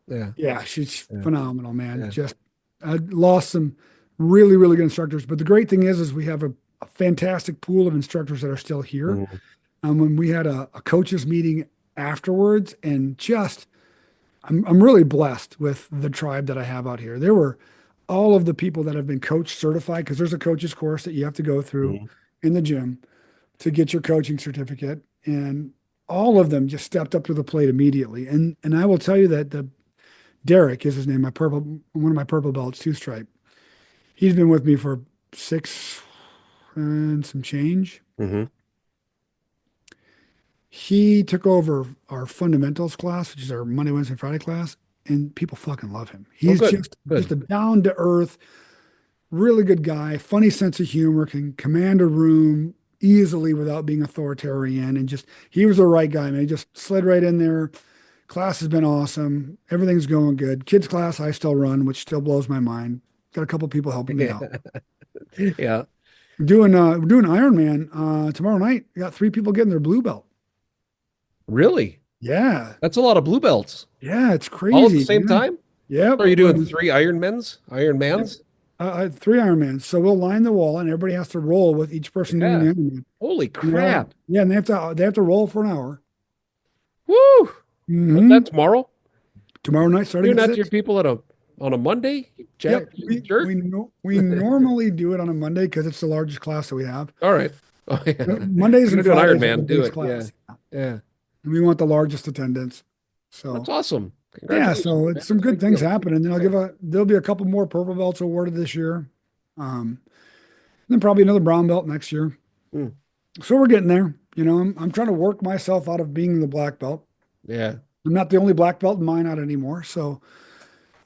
[SPEAKER 3] Yeah.
[SPEAKER 2] Yeah, she's
[SPEAKER 3] Yeah.
[SPEAKER 2] phenomenal, man.
[SPEAKER 3] Yeah.
[SPEAKER 2] Just I lost some really, really good instructors. But the great thing is we have a fantastic pool of instructors that are still here.
[SPEAKER 3] Mhm.
[SPEAKER 2] When we had a coaches meeting afterwards, and just I'm really blessed with the tribe that I have out here. There were all of the people that have been coach certified because there's a coaches course that you have to go through
[SPEAKER 3] Mhm.
[SPEAKER 2] in the gym to get your coaching certificate, and all of them just stepped up to the plate immediately. And I will tell you that the Derek is his name, one of my purple belts, two stripe. He's been with me for six and some change.
[SPEAKER 3] Mhm.
[SPEAKER 2] He took over our fundamentals class, which is our Monday, Wednesday, Friday class, and people fucking love him.
[SPEAKER 3] Oh,
[SPEAKER 2] He's
[SPEAKER 3] good.
[SPEAKER 2] just
[SPEAKER 3] Good.
[SPEAKER 2] a down to earth, really good guy, funny sense of humor, can command a room easily without being authoritarian, and just he was the right guy, man. He just slid right in there. Class has been awesome. Everything's going good. Kids class I still run, which still blows my mind. Got a couple people helping me out.
[SPEAKER 3] Yeah.
[SPEAKER 2] We're doing Ironman tomorrow night. We got three people getting their blue belt.
[SPEAKER 3] Really?
[SPEAKER 2] Yeah.
[SPEAKER 3] That's a lot of blue belts.
[SPEAKER 2] Yeah, it's
[SPEAKER 3] All at the
[SPEAKER 2] crazy,
[SPEAKER 3] same
[SPEAKER 2] man.
[SPEAKER 3] time?
[SPEAKER 2] Yep.
[SPEAKER 3] Are you doing three Ironmans?
[SPEAKER 2] Three Ironmans. So we'll line the wall and everybody has to roll with each person doing the
[SPEAKER 3] Yeah.
[SPEAKER 2] Ironman.
[SPEAKER 3] Holy
[SPEAKER 2] Yeah.
[SPEAKER 3] crap.
[SPEAKER 2] Yeah, and they have to roll for an hour.
[SPEAKER 3] Woo! What's
[SPEAKER 2] Hmm.
[SPEAKER 3] that tomorrow?
[SPEAKER 2] Tomorrow night starting
[SPEAKER 3] Doing
[SPEAKER 2] at
[SPEAKER 3] that to your
[SPEAKER 2] 6.
[SPEAKER 3] people on a Monday?
[SPEAKER 2] Yep.
[SPEAKER 3] You jerk.
[SPEAKER 2] We normally do it on a Monday because it's the largest class that we have.
[SPEAKER 3] All right. Oh yeah.
[SPEAKER 2] Mondays
[SPEAKER 3] You're
[SPEAKER 2] and
[SPEAKER 3] gonna do an
[SPEAKER 2] Fridays are the
[SPEAKER 3] Ironman, do
[SPEAKER 2] biggest
[SPEAKER 3] it. Yeah.
[SPEAKER 2] class.
[SPEAKER 3] Yeah.
[SPEAKER 2] And we want the largest attendance.
[SPEAKER 3] That's
[SPEAKER 2] So
[SPEAKER 3] awesome.
[SPEAKER 2] yeah,
[SPEAKER 3] Congratulations,
[SPEAKER 2] so
[SPEAKER 3] man.
[SPEAKER 2] it's some
[SPEAKER 3] That's a
[SPEAKER 2] good
[SPEAKER 3] big
[SPEAKER 2] things
[SPEAKER 3] deal.
[SPEAKER 2] happening. Then there'll be a couple more purple belts awarded this year. Um, then probably another brown belt next year.
[SPEAKER 3] Hmm.
[SPEAKER 2] So we're getting there. I'm trying to work myself out of being the black belt.
[SPEAKER 3] Yeah.
[SPEAKER 2] I'm not the only black belt in mine out anymore. So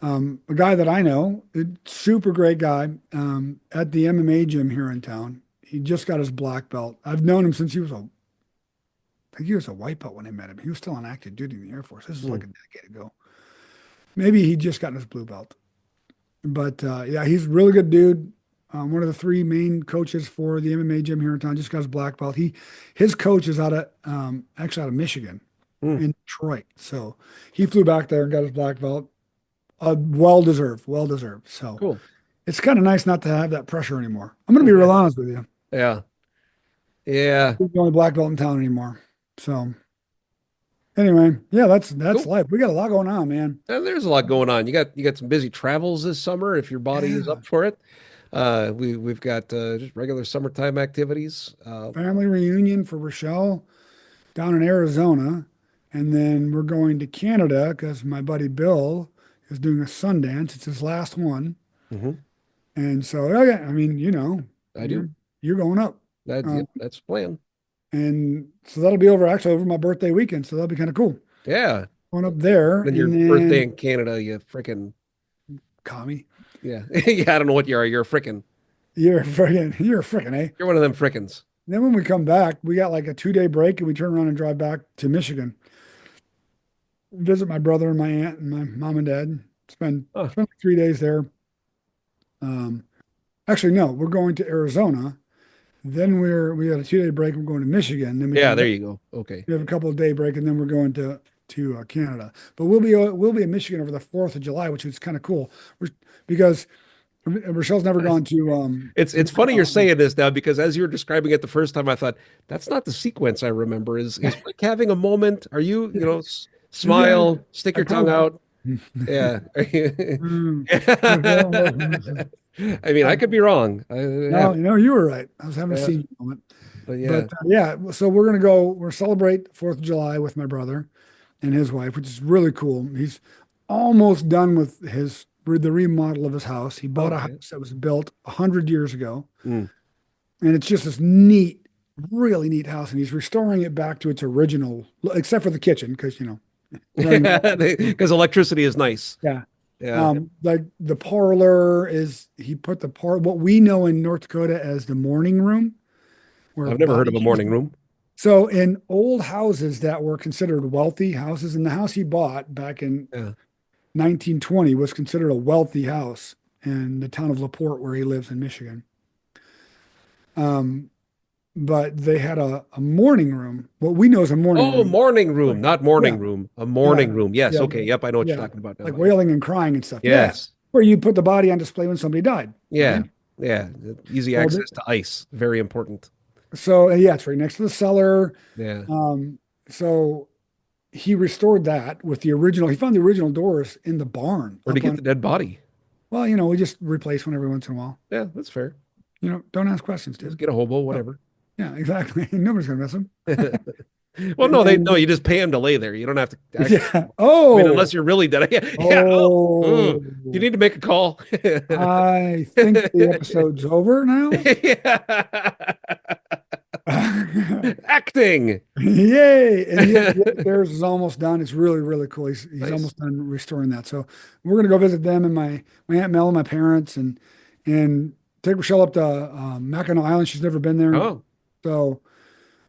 [SPEAKER 2] a guy that I know, a super great guy, at the MMA gym here in town. He just got his black belt. I've known him since I think he was a white belt when I met him. He was still on active duty in the Air Force. This is like a decade ago. Maybe he just got his blue belt. But yeah, he's a really good dude. One of the three main coaches for the MMA gym here in town. Just got his black belt. His coach is actually out of Michigan,
[SPEAKER 3] Hmm.
[SPEAKER 2] in Detroit. So he flew back there and got his black belt. Well deserved, well deserved. So
[SPEAKER 3] Cool.
[SPEAKER 2] it's kind of nice not to have that pressure anymore. I'm going to be real honest with you.
[SPEAKER 3] Yeah. Yeah.
[SPEAKER 2] He's the only black belt in town anymore. So anyway, yeah, that's
[SPEAKER 3] Cool.
[SPEAKER 2] life. We got a lot going on, man.
[SPEAKER 3] And there's a lot going on. You got some busy travels this summer if your body is
[SPEAKER 2] Yeah.
[SPEAKER 3] up for it. We've got just regular summertime activities.
[SPEAKER 2] Family reunion for Rochelle down in Arizona. And then we're going to Canada because my buddy Bill is doing a Sundance. It's his last one.
[SPEAKER 3] Mhm.
[SPEAKER 2] And so, okay, I mean,
[SPEAKER 3] I do.
[SPEAKER 2] you're going up.
[SPEAKER 3] That's
[SPEAKER 2] Um,
[SPEAKER 3] that's the plan.
[SPEAKER 2] And so that'll be over my birthday weekend. So that'll be kind of cool.
[SPEAKER 3] Yeah.
[SPEAKER 2] Going up there.
[SPEAKER 3] Then your
[SPEAKER 2] and
[SPEAKER 3] birthday in Canada, you freaking
[SPEAKER 2] commie.
[SPEAKER 3] yeah. Yeah, I don't know what you are. You're a freaking
[SPEAKER 2] You're a freaking, eh?
[SPEAKER 3] you're one of them frickins.
[SPEAKER 2] Then when we come back, we got like a 2-day break and we turn around and drive back to Michigan. Visit my brother and my aunt and my mom and dad. Spend
[SPEAKER 3] Huh.
[SPEAKER 2] 3 days there. Actually, no, we're going to Arizona. Then we got a 2-day break. We're going to Michigan. Then we
[SPEAKER 3] Yeah,
[SPEAKER 2] come
[SPEAKER 3] there
[SPEAKER 2] back.
[SPEAKER 3] you go. Okay.
[SPEAKER 2] We have a couple of day break, and then we're going to Canada. But we'll be in Michigan over the 4th of July, which is kind of cool. Because Rochelle's never gone to
[SPEAKER 3] It's funny you're saying this now because as you were describing it the first time, I thought that's not the sequence I remember. Is Rick having a moment? Are you, smile, stick your tongue out? Yeah. I mean, I could be wrong.
[SPEAKER 2] No, you were right. I was having a
[SPEAKER 3] Yeah.
[SPEAKER 2] senior moment.
[SPEAKER 3] But yeah.
[SPEAKER 2] But yeah, so we're celebrate 4th of July with my brother and his wife, which is really cool. He's almost done with the remodel of his house. He bought a
[SPEAKER 3] Okay.
[SPEAKER 2] house that was built 100 years ago,
[SPEAKER 3] Mm.
[SPEAKER 2] and it's just this neat, really neat house. And he's restoring it back to its original, except for the kitchen, because running electric.
[SPEAKER 3] Because electricity is nice.
[SPEAKER 2] Yeah.
[SPEAKER 3] Yeah.
[SPEAKER 2] Like the parlor is he put what we know in North Dakota as the morning room, where
[SPEAKER 3] I've never heard of a
[SPEAKER 2] bodies used
[SPEAKER 3] morning
[SPEAKER 2] to.
[SPEAKER 3] room.
[SPEAKER 2] So in old houses that were considered wealthy houses, and the house he bought back in
[SPEAKER 3] Yeah.
[SPEAKER 2] 1920 was considered a wealthy house in the town of LaPorte where he lives in Michigan. Um, but they had a morning room. What we know as a morning
[SPEAKER 3] Oh,
[SPEAKER 2] room.
[SPEAKER 3] morning room,
[SPEAKER 2] Like,
[SPEAKER 3] not
[SPEAKER 2] yeah,
[SPEAKER 3] morning room. A
[SPEAKER 2] yeah,
[SPEAKER 3] morning room. Yes.
[SPEAKER 2] yeah,
[SPEAKER 3] Okay. Yep. I know what you're
[SPEAKER 2] yeah.
[SPEAKER 3] talking about now.
[SPEAKER 2] Like
[SPEAKER 3] Yeah.
[SPEAKER 2] wailing and crying and stuff. Yeah.
[SPEAKER 3] Yes.
[SPEAKER 2] Where you put the body on display when somebody died,
[SPEAKER 3] Yeah.
[SPEAKER 2] right?
[SPEAKER 3] Yeah. Easy
[SPEAKER 2] Well,
[SPEAKER 3] access to ice. Very important.
[SPEAKER 2] so yeah, it's right next to the cellar.
[SPEAKER 3] Yeah.
[SPEAKER 2] So he restored that with the original. He found the original doors in the barn
[SPEAKER 3] Where'd he
[SPEAKER 2] up
[SPEAKER 3] get
[SPEAKER 2] on.
[SPEAKER 3] the dead body?
[SPEAKER 2] Well, we just replace one every once in a while.
[SPEAKER 3] Yeah, that's fair.
[SPEAKER 2] Don't ask questions,
[SPEAKER 3] Just
[SPEAKER 2] dude.
[SPEAKER 3] get a hobo,
[SPEAKER 2] Oh,
[SPEAKER 3] whatever.
[SPEAKER 2] yeah, exactly. Nobody's gonna miss him.
[SPEAKER 3] Well,
[SPEAKER 2] And
[SPEAKER 3] no, no,
[SPEAKER 2] then,
[SPEAKER 3] you just pay him to lay there. You don't have to actually,
[SPEAKER 2] yeah.
[SPEAKER 3] I mean, unless
[SPEAKER 2] Oh,
[SPEAKER 3] you're really dead. Yeah. Yeah. Oh,
[SPEAKER 2] oh.
[SPEAKER 3] you need to make a call.
[SPEAKER 2] I think the episode's over now.
[SPEAKER 3] Yeah. Acting.
[SPEAKER 2] Yay! And the upstairs is almost done. It's really, really cool. He's
[SPEAKER 3] Nice.
[SPEAKER 2] almost done restoring that. So we're gonna go visit them and my Aunt Mel and my parents and take Rochelle up to Mackinac Island. She's never been there.
[SPEAKER 3] Oh,
[SPEAKER 2] So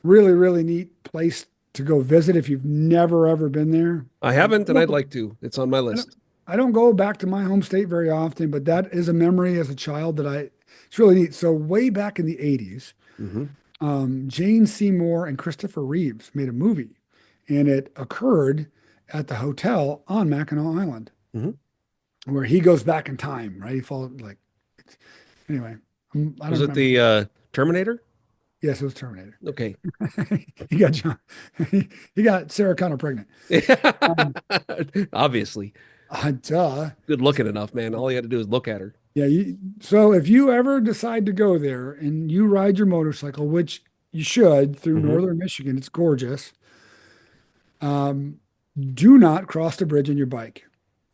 [SPEAKER 2] really, really neat place to go visit if you've never ever been there.
[SPEAKER 3] I haven't, and I'd like to. It's on my
[SPEAKER 2] I don't,
[SPEAKER 3] list.
[SPEAKER 2] I don't go back to my home state very often, but that is a memory as a child it's really neat. So way back in the 80s,
[SPEAKER 3] Hmm.
[SPEAKER 2] Jane Seymour and Christopher Reeves made a movie, and it occurred at the hotel on Mackinac Island,
[SPEAKER 3] Hmm.
[SPEAKER 2] where he goes back in time, right? He followed anyway. I
[SPEAKER 3] Was
[SPEAKER 2] don't
[SPEAKER 3] it
[SPEAKER 2] remember.
[SPEAKER 3] the Terminator?
[SPEAKER 2] Yes, it was Terminator.
[SPEAKER 3] Okay.
[SPEAKER 2] He got John, he got Sarah Connor pregnant. Um,
[SPEAKER 3] Obviously.
[SPEAKER 2] duh.
[SPEAKER 3] Good looking enough, man. All you had to do is look at her.
[SPEAKER 2] Yeah. So if you ever decide to go there and you ride your motorcycle, which you should through
[SPEAKER 3] Hmm.
[SPEAKER 2] northern Michigan, it's gorgeous. Um, do not cross the bridge on your bike.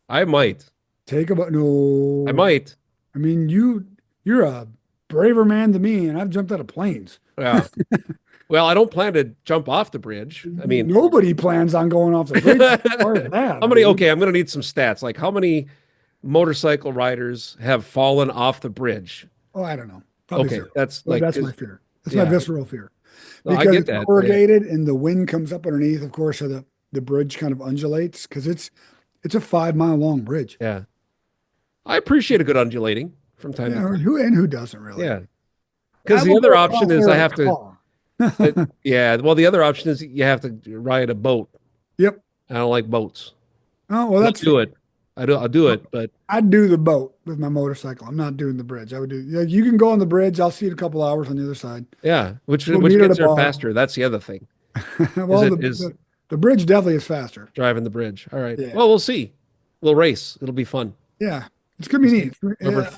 [SPEAKER 3] I might.
[SPEAKER 2] Take about
[SPEAKER 3] I
[SPEAKER 2] no.
[SPEAKER 3] might.
[SPEAKER 2] I mean, you're a braver man than me, and I've jumped out of planes.
[SPEAKER 3] Yeah. Well, I don't plan to jump off the bridge. I mean,
[SPEAKER 2] Nobody plans on going off the bridge as far as that.
[SPEAKER 3] how many? Okay, I'm going to need some stats. Like, how many motorcycle riders have fallen off the bridge?
[SPEAKER 2] Oh, I don't know. Probably
[SPEAKER 3] Okay,
[SPEAKER 2] zero.
[SPEAKER 3] that's
[SPEAKER 2] Well,
[SPEAKER 3] like,
[SPEAKER 2] that's my fear. That's my
[SPEAKER 3] yeah,
[SPEAKER 2] visceral fear.
[SPEAKER 3] no, I
[SPEAKER 2] Because
[SPEAKER 3] get
[SPEAKER 2] it's
[SPEAKER 3] that. Yeah.
[SPEAKER 2] corrugated and the wind comes up underneath, of course, so the bridge kind of undulates because it's a 5 mile long bridge.
[SPEAKER 3] Yeah. I appreciate a good undulating from time to
[SPEAKER 2] Yeah,
[SPEAKER 3] time.
[SPEAKER 2] who doesn't really?
[SPEAKER 3] Yeah.
[SPEAKER 2] I
[SPEAKER 3] Because the
[SPEAKER 2] will
[SPEAKER 3] other
[SPEAKER 2] go
[SPEAKER 3] option
[SPEAKER 2] across
[SPEAKER 3] is
[SPEAKER 2] there
[SPEAKER 3] I
[SPEAKER 2] in a
[SPEAKER 3] have to,
[SPEAKER 2] car.
[SPEAKER 3] yeah, well, the other option is you have to ride a boat.
[SPEAKER 2] Yep.
[SPEAKER 3] I don't like boats.
[SPEAKER 2] Oh, well,
[SPEAKER 3] I'll
[SPEAKER 2] that's
[SPEAKER 3] do
[SPEAKER 2] fair.
[SPEAKER 3] it. I'll do it, but
[SPEAKER 2] I'd do the boat with my motorcycle. I'm not doing the bridge. I would do. Yeah, you can go on the bridge. I'll see you in a couple hours on the other side.
[SPEAKER 3] yeah, which
[SPEAKER 2] We'll
[SPEAKER 3] which
[SPEAKER 2] meet at a
[SPEAKER 3] gets there
[SPEAKER 2] bar.
[SPEAKER 3] faster. That's the other thing. Is
[SPEAKER 2] Well,
[SPEAKER 3] it is
[SPEAKER 2] the bridge definitely is faster.
[SPEAKER 3] driving the bridge. All right.
[SPEAKER 2] Yeah,
[SPEAKER 3] Well, we'll see. We'll race. It'll be fun.
[SPEAKER 2] yeah, it's gonna be neat. I'm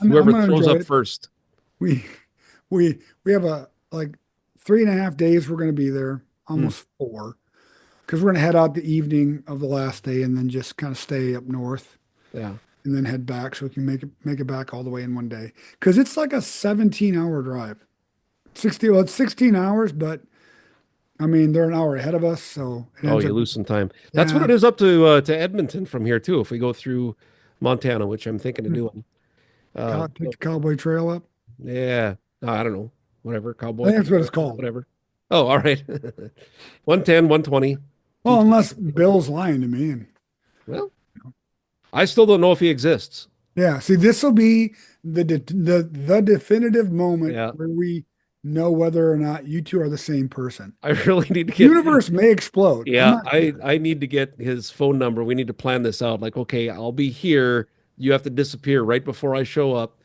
[SPEAKER 3] Whoever
[SPEAKER 2] gonna
[SPEAKER 3] throws
[SPEAKER 2] enjoy
[SPEAKER 3] up
[SPEAKER 2] it.
[SPEAKER 3] first.
[SPEAKER 2] We we have like 3.5 days. We're gonna be there,
[SPEAKER 3] Hmm.
[SPEAKER 2] almost 4, because we're gonna head out the evening of the last day and then just kind of stay up north
[SPEAKER 3] Yeah.
[SPEAKER 2] and then head back so we can make it back all the way in one day. Because it's like a 17-hour drive. It's 16 hours, but I mean they're an hour ahead of us, so it
[SPEAKER 3] Oh,
[SPEAKER 2] ends
[SPEAKER 3] you
[SPEAKER 2] up.
[SPEAKER 3] lose some time. That's what
[SPEAKER 2] Yeah,
[SPEAKER 3] it is up to Edmonton from here too. If we go through Montana, which I'm thinking of doing.
[SPEAKER 2] take the Cowboy Trail up.
[SPEAKER 3] Yeah. I don't know. Whatever.
[SPEAKER 2] I
[SPEAKER 3] Cowboy.
[SPEAKER 2] think that's what it's called.
[SPEAKER 3] Whatever. Oh, all right. 110, 120.
[SPEAKER 2] Well, unless Bill's lying to me, and
[SPEAKER 3] Well, I still don't know if he exists.
[SPEAKER 2] yeah, see, this will be the definitive moment
[SPEAKER 3] Yeah.
[SPEAKER 2] where we know whether or not you two are the same person.
[SPEAKER 3] I really need to
[SPEAKER 2] The
[SPEAKER 3] get.
[SPEAKER 2] universe may explode. I'm
[SPEAKER 3] Yeah,
[SPEAKER 2] not sure.
[SPEAKER 3] I need to get his phone number. We need to plan this out. Like, okay, I'll be here. You have to disappear right before I show up.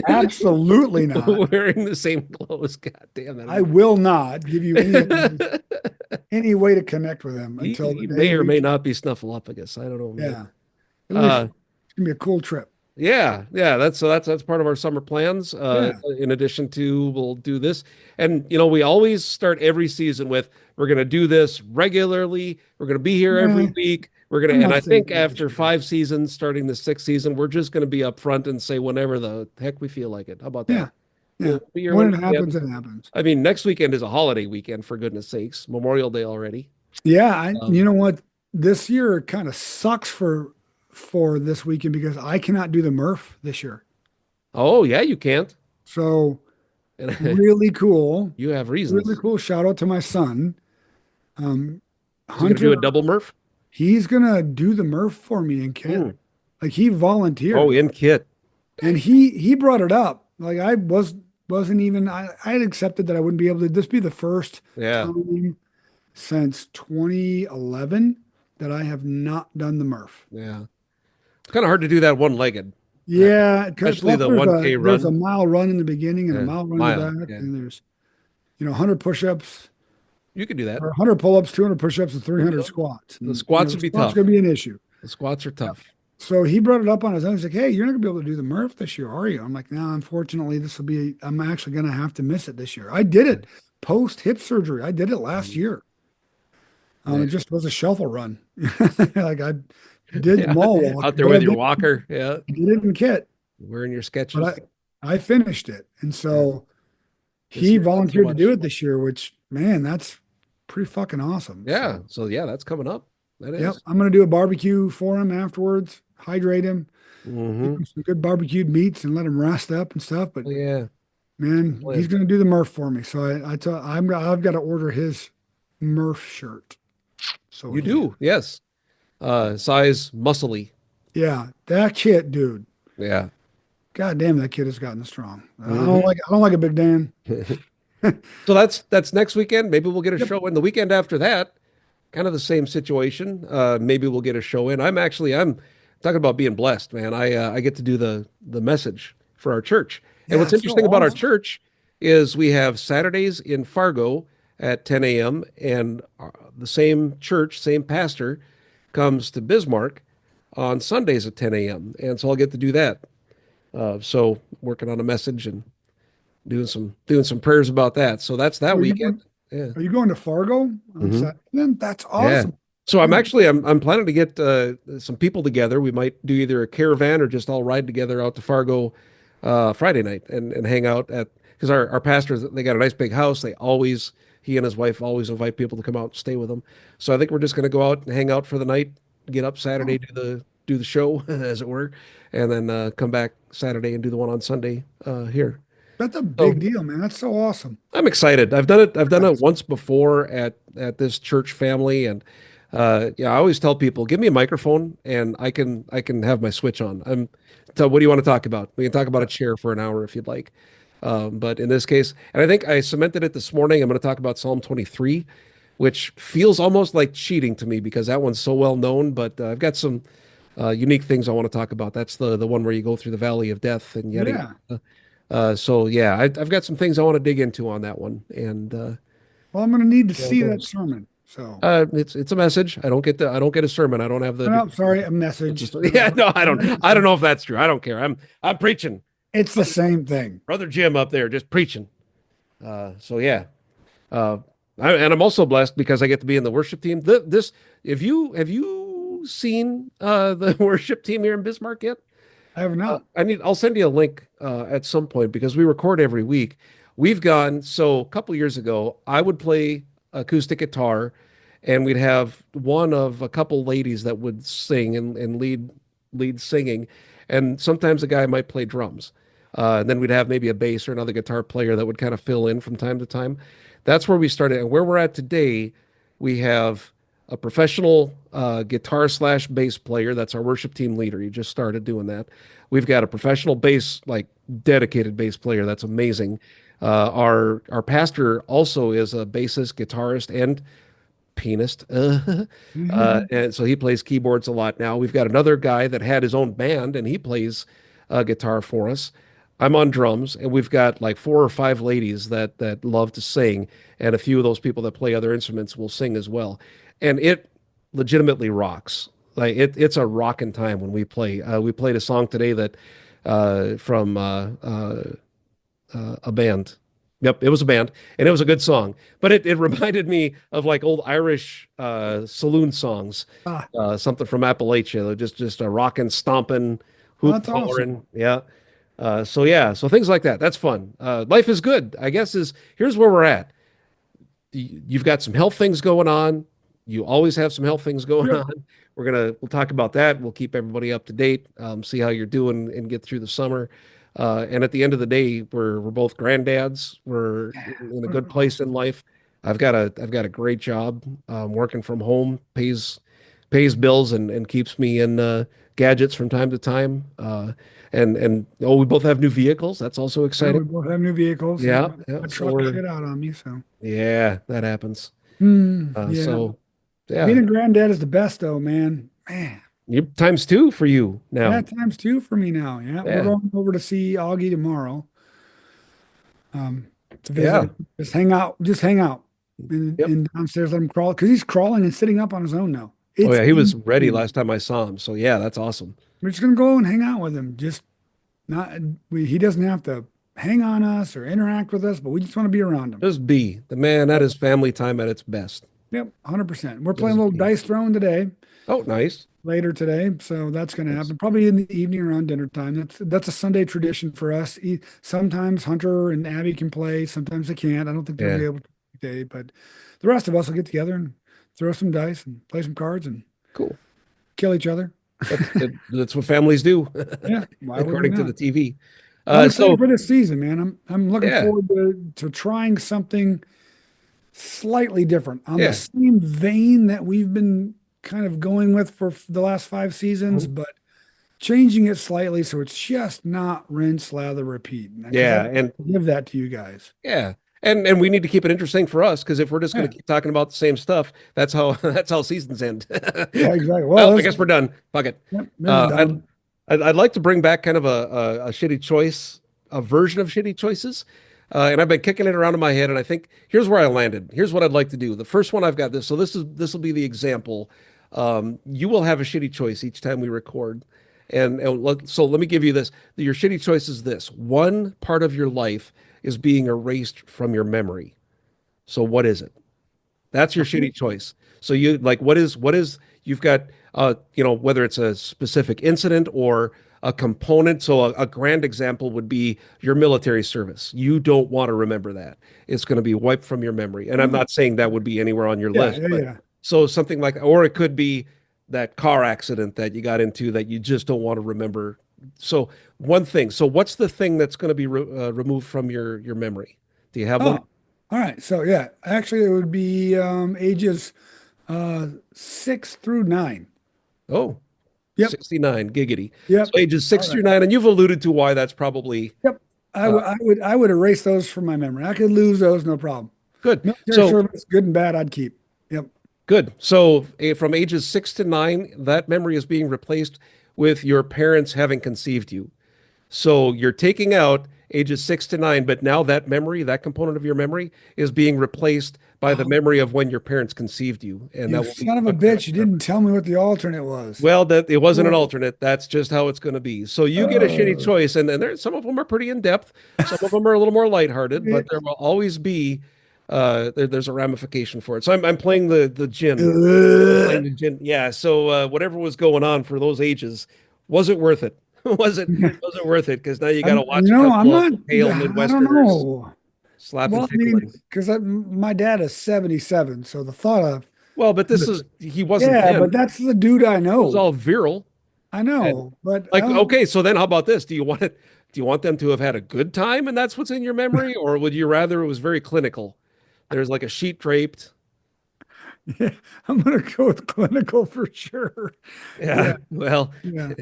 [SPEAKER 2] Absolutely not.
[SPEAKER 3] Wearing the same clothes. God damn that.
[SPEAKER 2] I will not give you any way to connect with him
[SPEAKER 3] He,
[SPEAKER 2] until the
[SPEAKER 3] he
[SPEAKER 2] day
[SPEAKER 3] may or
[SPEAKER 2] we.
[SPEAKER 3] may not be Snuffleupagus. I don't know, man.
[SPEAKER 2] Yeah, it'll be
[SPEAKER 3] Uh,
[SPEAKER 2] fun. It's gonna be a cool trip.
[SPEAKER 3] yeah, yeah. That's part of our summer plans.
[SPEAKER 2] Yeah.
[SPEAKER 3] In addition to, we'll do this, and we always start every season with We're going to do this regularly. We're going to be here every
[SPEAKER 2] Nah,
[SPEAKER 3] week. We're going
[SPEAKER 2] I'm
[SPEAKER 3] to, and
[SPEAKER 2] not
[SPEAKER 3] I
[SPEAKER 2] saying
[SPEAKER 3] think
[SPEAKER 2] that this
[SPEAKER 3] after
[SPEAKER 2] year.
[SPEAKER 3] 5 seasons, starting the sixth season, we're just going to be upfront and say whenever the heck we feel like it. How about that?
[SPEAKER 2] Yeah, yeah.
[SPEAKER 3] We'll be here when
[SPEAKER 2] When it
[SPEAKER 3] we
[SPEAKER 2] happens,
[SPEAKER 3] can.
[SPEAKER 2] it happens.
[SPEAKER 3] I mean, next weekend is a holiday weekend, for goodness sakes. Memorial Day already.
[SPEAKER 2] Yeah, you
[SPEAKER 3] Um,
[SPEAKER 2] know what? This year kind of sucks for this weekend because I cannot do the Murph this year.
[SPEAKER 3] oh, yeah, you can't.
[SPEAKER 2] So
[SPEAKER 3] And
[SPEAKER 2] really cool,
[SPEAKER 3] you have
[SPEAKER 2] really
[SPEAKER 3] reasons.
[SPEAKER 2] cool. Shout out to my son, um,
[SPEAKER 3] Is he going to do
[SPEAKER 2] Hunter.
[SPEAKER 3] a double Murph?
[SPEAKER 2] He's gonna do the Murph for me in kit.
[SPEAKER 3] Hmm.
[SPEAKER 2] Like he
[SPEAKER 3] Oh,
[SPEAKER 2] volunteered,
[SPEAKER 3] in kit.
[SPEAKER 2] and he brought it up. Like wasn't even I had accepted that I wouldn't be able to. This be the first
[SPEAKER 3] Yeah.
[SPEAKER 2] time since 2011 that I have not done the Murph.
[SPEAKER 3] Yeah. It's kind of hard to do that one-legged,
[SPEAKER 2] Yeah,
[SPEAKER 3] especially
[SPEAKER 2] plus
[SPEAKER 3] the
[SPEAKER 2] there's
[SPEAKER 3] 1K
[SPEAKER 2] a
[SPEAKER 3] run.
[SPEAKER 2] mile run in the beginning and a
[SPEAKER 3] Yeah.
[SPEAKER 2] mile run in the
[SPEAKER 3] Mile.
[SPEAKER 2] back,
[SPEAKER 3] Yeah.
[SPEAKER 2] and there's 100 push-ups
[SPEAKER 3] You could do that.
[SPEAKER 2] or 100 pull-ups, 200 push-ups, and
[SPEAKER 3] You
[SPEAKER 2] 300
[SPEAKER 3] know,
[SPEAKER 2] squats.
[SPEAKER 3] the
[SPEAKER 2] And
[SPEAKER 3] squats would be
[SPEAKER 2] squats gonna
[SPEAKER 3] tough.
[SPEAKER 2] be an issue.
[SPEAKER 3] The squats are
[SPEAKER 2] Yep.
[SPEAKER 3] tough.
[SPEAKER 2] So he brought it up on his own. He's like, "Hey, you're not gonna be able to do the Murph this year, are you?" I'm like, "No, unfortunately, I'm actually gonna have to miss it this year." I did it post hip surgery. I did it last year.
[SPEAKER 3] Yeah.
[SPEAKER 2] It just was a shuffle run. Like I did
[SPEAKER 3] Yeah.
[SPEAKER 2] mall walk,
[SPEAKER 3] Out there
[SPEAKER 2] but
[SPEAKER 3] with your walker. Yeah.
[SPEAKER 2] I did it in kit,
[SPEAKER 3] Wearing your
[SPEAKER 2] but
[SPEAKER 3] sketches.
[SPEAKER 2] I finished it. And
[SPEAKER 3] Yeah.
[SPEAKER 2] so
[SPEAKER 3] This
[SPEAKER 2] he
[SPEAKER 3] year, not so
[SPEAKER 2] volunteered to do
[SPEAKER 3] much.
[SPEAKER 2] it this year, which man, that's pretty fucking awesome.
[SPEAKER 3] Yeah.
[SPEAKER 2] So
[SPEAKER 3] So yeah, that's coming up. That
[SPEAKER 2] yep,
[SPEAKER 3] is.
[SPEAKER 2] I'm gonna do a barbecue for him afterwards, hydrate him, give
[SPEAKER 3] Mm-hmm.
[SPEAKER 2] him some good barbecued meats and let him rest up and stuff. But
[SPEAKER 3] Oh, yeah.
[SPEAKER 2] man, he's
[SPEAKER 3] Plan.
[SPEAKER 2] gonna do the Murph for me. So I've got to order his Murph shirt. So
[SPEAKER 3] You
[SPEAKER 2] he can.
[SPEAKER 3] do. Yes. Size muscly.
[SPEAKER 2] Yeah, that kid, dude.
[SPEAKER 3] Yeah.
[SPEAKER 2] God damn, that kid has gotten strong.
[SPEAKER 3] Hmm.
[SPEAKER 2] I don't like a big Dan.
[SPEAKER 3] So that's next weekend. Maybe we'll get a
[SPEAKER 2] Yep.
[SPEAKER 3] show in the weekend after that. Kind of the same situation. Maybe we'll get a show in. I'm talking about being blessed, man. I get to do the message for our church. And
[SPEAKER 2] Yeah,
[SPEAKER 3] what's
[SPEAKER 2] it's so
[SPEAKER 3] interesting about our
[SPEAKER 2] awesome.
[SPEAKER 3] church is we have Saturdays in Fargo at 10 a.m. and the same church, same pastor comes to Bismarck on Sundays at 10 a.m. And so I'll get to do that. So working on a message and doing some prayers about that. So that's that
[SPEAKER 2] So
[SPEAKER 3] weekend. Yeah.
[SPEAKER 2] are you going to Fargo on
[SPEAKER 3] Hmm.
[SPEAKER 2] Saturday? Then that's
[SPEAKER 3] Yeah.
[SPEAKER 2] awesome.
[SPEAKER 3] So I'm
[SPEAKER 2] Man,
[SPEAKER 3] actually I'm planning to get some people together. We might do either a caravan or just all ride together out to Fargo Friday night and hang out at because our pastors they got a nice big house. He and his wife always invite people to come out and stay with them. So I think we're just going to go out and hang out for the night, get up Saturday,
[SPEAKER 2] oh,
[SPEAKER 3] do the show as it were, and then come back Saturday and do the one on Sunday here.
[SPEAKER 2] that's a
[SPEAKER 3] So
[SPEAKER 2] big deal, man. That's so awesome.
[SPEAKER 3] I'm excited. I've done it. I've done it
[SPEAKER 2] Yes.
[SPEAKER 3] once before at this church family, and yeah, I always tell people, give me a microphone, and I can have my switch on. So what do you want to talk about? We can talk about a chair for an hour if you'd like. But in this case, and I think I cemented it this morning. I'm going to talk about Psalm 23, which feels almost like cheating to me because that one's so well known. But I've got some unique things I want to talk about. That's the one where you go through the valley of death and yada
[SPEAKER 2] Yeah.
[SPEAKER 3] yada. So yeah, I've got some things I want to dig into on that one, and
[SPEAKER 2] Well, I'm going to need to
[SPEAKER 3] see how it
[SPEAKER 2] see that
[SPEAKER 3] goes.
[SPEAKER 2] sermon. So,
[SPEAKER 3] It's a message. I don't get a sermon. I don't have the
[SPEAKER 2] no,
[SPEAKER 3] degree.
[SPEAKER 2] sorry, a message.
[SPEAKER 3] Yeah, no, I don't know if that's true. I don't care. I'm preaching.
[SPEAKER 2] It's the same thing.
[SPEAKER 3] Brother Jim up there just preaching. So yeah. Uh, and I'm also blessed because I get to be in the worship team. This, have you seen the worship team here in Bismarck yet?
[SPEAKER 2] I have not.
[SPEAKER 3] I'll send you a link at some point because we record every week. So a couple years ago, I would play acoustic guitar and we'd have one of a couple ladies that would sing and lead singing. And sometimes a guy might play drums. And then we'd have maybe a bass or another guitar player that would kind of fill in from time to time. That's where we started. And where we're at today, we have a professional guitar slash bass player. That's our worship team leader. He just started doing that. We've got a professional bass, like dedicated bass player. That's amazing. Our pastor also is a bassist, guitarist, and pianist. And so he plays keyboards a lot now. We've got another guy that had his own band and he plays guitar for us. I'm on drums, and we've got like 4 or 5 ladies that love to sing, and a few of those people that play other instruments will sing as well. And it legitimately rocks. Like it's a rocking time when we play. We played a song today that from a band. Yep, it was a band, and it was a good song. But it reminded me of like old Irish saloon songs,
[SPEAKER 2] Ah,
[SPEAKER 3] something from Appalachia. They're just a rocking, stomping, hoop
[SPEAKER 2] that's awesome.
[SPEAKER 3] hollering. Yeah. So yeah, so things like that. That's fun. Life is good, I guess. Is here's where we're at. You've got some health things going on. You always have some health things going
[SPEAKER 2] Yep.
[SPEAKER 3] on. We'll talk about that. We'll keep everybody up to date, see how you're doing and get through the summer. And at the end of the day, we're both granddads. We're in a good place in life. I've got a great job, working from home, pays bills and keeps me in gadgets from time to time. And oh, we both have new vehicles. That's also
[SPEAKER 2] Yeah,
[SPEAKER 3] exciting.
[SPEAKER 2] we both have new vehicles. Yeah,
[SPEAKER 3] Yeah, yeah.
[SPEAKER 2] I
[SPEAKER 3] So
[SPEAKER 2] truck
[SPEAKER 3] we're
[SPEAKER 2] shit out on me. So,
[SPEAKER 3] yeah, that happens.
[SPEAKER 2] yeah.
[SPEAKER 3] So
[SPEAKER 2] Being
[SPEAKER 3] yeah,
[SPEAKER 2] a granddad is the best, though, man. Man,
[SPEAKER 3] you times two for you
[SPEAKER 2] yeah,
[SPEAKER 3] now.
[SPEAKER 2] times two for me now. Yeah, we're
[SPEAKER 3] Yeah,
[SPEAKER 2] going over to see Augie tomorrow. Um, to visit
[SPEAKER 3] yeah,
[SPEAKER 2] him, just hang out,
[SPEAKER 3] yep.
[SPEAKER 2] and downstairs. Let him crawl because he's crawling and sitting up on his own now.
[SPEAKER 3] Oh
[SPEAKER 2] It's
[SPEAKER 3] yeah, he was ready
[SPEAKER 2] insane.
[SPEAKER 3] last time I saw him. So yeah, that's awesome.
[SPEAKER 2] We're just gonna go and hang out with him. Just not he doesn't have to hang on us or interact with us, but we just want to be around him.
[SPEAKER 3] Just be the man. That is family time at its best.
[SPEAKER 2] Yep, 100%. We're playing a
[SPEAKER 3] Just
[SPEAKER 2] little
[SPEAKER 3] be.
[SPEAKER 2] dice throwing today,
[SPEAKER 3] Oh, nice.
[SPEAKER 2] later today, so that's going to
[SPEAKER 3] Nice.
[SPEAKER 2] happen probably in the evening around dinner time. That's a Sunday tradition for us. Sometimes Hunter and Abby can play, sometimes they can't. I don't think they'll
[SPEAKER 3] Yeah,
[SPEAKER 2] be able to today, but the rest of us will get together and throw some dice and play some cards and
[SPEAKER 3] cool.
[SPEAKER 2] kill each other.
[SPEAKER 3] That's what families do,
[SPEAKER 2] Yeah, why would we
[SPEAKER 3] according to
[SPEAKER 2] not?
[SPEAKER 3] the TV.
[SPEAKER 2] I'm excited
[SPEAKER 3] So
[SPEAKER 2] for this season, man. I'm looking
[SPEAKER 3] yeah,
[SPEAKER 2] forward to trying something slightly different on the
[SPEAKER 3] yeah.
[SPEAKER 2] same vein that we've been kind of going with for the last 5 seasons,
[SPEAKER 3] Mhm.
[SPEAKER 2] but changing it slightly so it's just not rinse, lather, repeat. Because I
[SPEAKER 3] Yeah, and
[SPEAKER 2] give that to you guys.
[SPEAKER 3] yeah. And we need to keep it interesting for us because if we're just going
[SPEAKER 2] Yeah,
[SPEAKER 3] to keep talking about the same stuff, that's how that's how seasons end.
[SPEAKER 2] yeah, exactly. Well,
[SPEAKER 3] Well, I
[SPEAKER 2] this,
[SPEAKER 3] guess we're done. Fuck it.
[SPEAKER 2] yep, this is
[SPEAKER 3] Uh, I'd,
[SPEAKER 2] done.
[SPEAKER 3] I'd like to bring back kind of a shitty choice, a version of shitty choices. And I've been kicking it around in my head, and I think here's where I landed. Here's what I'd like to do. The first one I've got this. So this will be the example. You will have a shitty choice each time we record. So let me give you this. Your shitty choice is this. One part of your life is being erased from your memory. So what is it? That's your shitty choice. So you like what is you've got whether it's a specific incident or a component. So a grand example would be your military service. You don't want to remember that. It's going to be wiped from your memory. And I'm
[SPEAKER 2] Oh,
[SPEAKER 3] not saying that would be anywhere on your
[SPEAKER 2] yeah,
[SPEAKER 3] list,
[SPEAKER 2] yeah,
[SPEAKER 3] but
[SPEAKER 2] yeah.
[SPEAKER 3] so something like, or it could be that car accident that you got into that you just don't want to remember. So one thing. So what's the thing that's going to be removed from your memory? Do you have one?
[SPEAKER 2] Oh, all right. So yeah, actually it would be ages 6 through 9.
[SPEAKER 3] Oh,
[SPEAKER 2] Yep,
[SPEAKER 3] 69, giggity. So
[SPEAKER 2] yep.
[SPEAKER 3] ages
[SPEAKER 2] All
[SPEAKER 3] six
[SPEAKER 2] right.
[SPEAKER 3] through nine, and you've alluded to why that's probably
[SPEAKER 2] Yep.
[SPEAKER 3] uh,
[SPEAKER 2] I would erase those from my memory. I could lose those, no problem.
[SPEAKER 3] good.
[SPEAKER 2] Military
[SPEAKER 3] So
[SPEAKER 2] service, good and bad, I'd keep. Yep.
[SPEAKER 3] good. So from ages 6 to 9, that memory is being replaced with your parents having conceived you. So you're taking out ages 6 to 9, but now that memory, that component of your memory, is being replaced by the
[SPEAKER 2] Oh,
[SPEAKER 3] memory of when your parents conceived you, and
[SPEAKER 2] you
[SPEAKER 3] that will be
[SPEAKER 2] son of a
[SPEAKER 3] put back
[SPEAKER 2] bitch. You
[SPEAKER 3] forever.
[SPEAKER 2] didn't tell me what the alternate was.
[SPEAKER 3] Well, that it wasn't an
[SPEAKER 2] Oh,
[SPEAKER 3] alternate. That's just how it's going to be. So you get a shitty
[SPEAKER 2] uh,
[SPEAKER 3] choice, and there some of them are pretty in depth. Some of them are a little more lighthearted, but there will always be there's a ramification for it. So I'm playing the gin. I'm playing the gin. Yeah. So whatever was going on for those ages, was it worth it? Was it worth it? Because now you got to watch a
[SPEAKER 2] I'm
[SPEAKER 3] couple of
[SPEAKER 2] not,
[SPEAKER 3] pale
[SPEAKER 2] I don't
[SPEAKER 3] Midwesterners
[SPEAKER 2] know.
[SPEAKER 3] slap
[SPEAKER 2] Well,
[SPEAKER 3] and
[SPEAKER 2] I mean,
[SPEAKER 3] tickling.
[SPEAKER 2] because my dad is 77, so the thought of,
[SPEAKER 3] Well, but this is he wasn't
[SPEAKER 2] yeah, but
[SPEAKER 3] then.
[SPEAKER 2] that's the dude I
[SPEAKER 3] It was
[SPEAKER 2] know.
[SPEAKER 3] all virile.
[SPEAKER 2] I
[SPEAKER 3] And
[SPEAKER 2] know, but
[SPEAKER 3] like, okay, so then how about this? Do you want it? Do you want them to have had a good time and that's what's in your memory? Or would you rather it was very clinical? There's like a sheet draped.
[SPEAKER 2] yeah, I'm gonna go with clinical for sure.
[SPEAKER 3] Yeah.
[SPEAKER 2] Yeah,
[SPEAKER 3] Well,
[SPEAKER 2] yeah,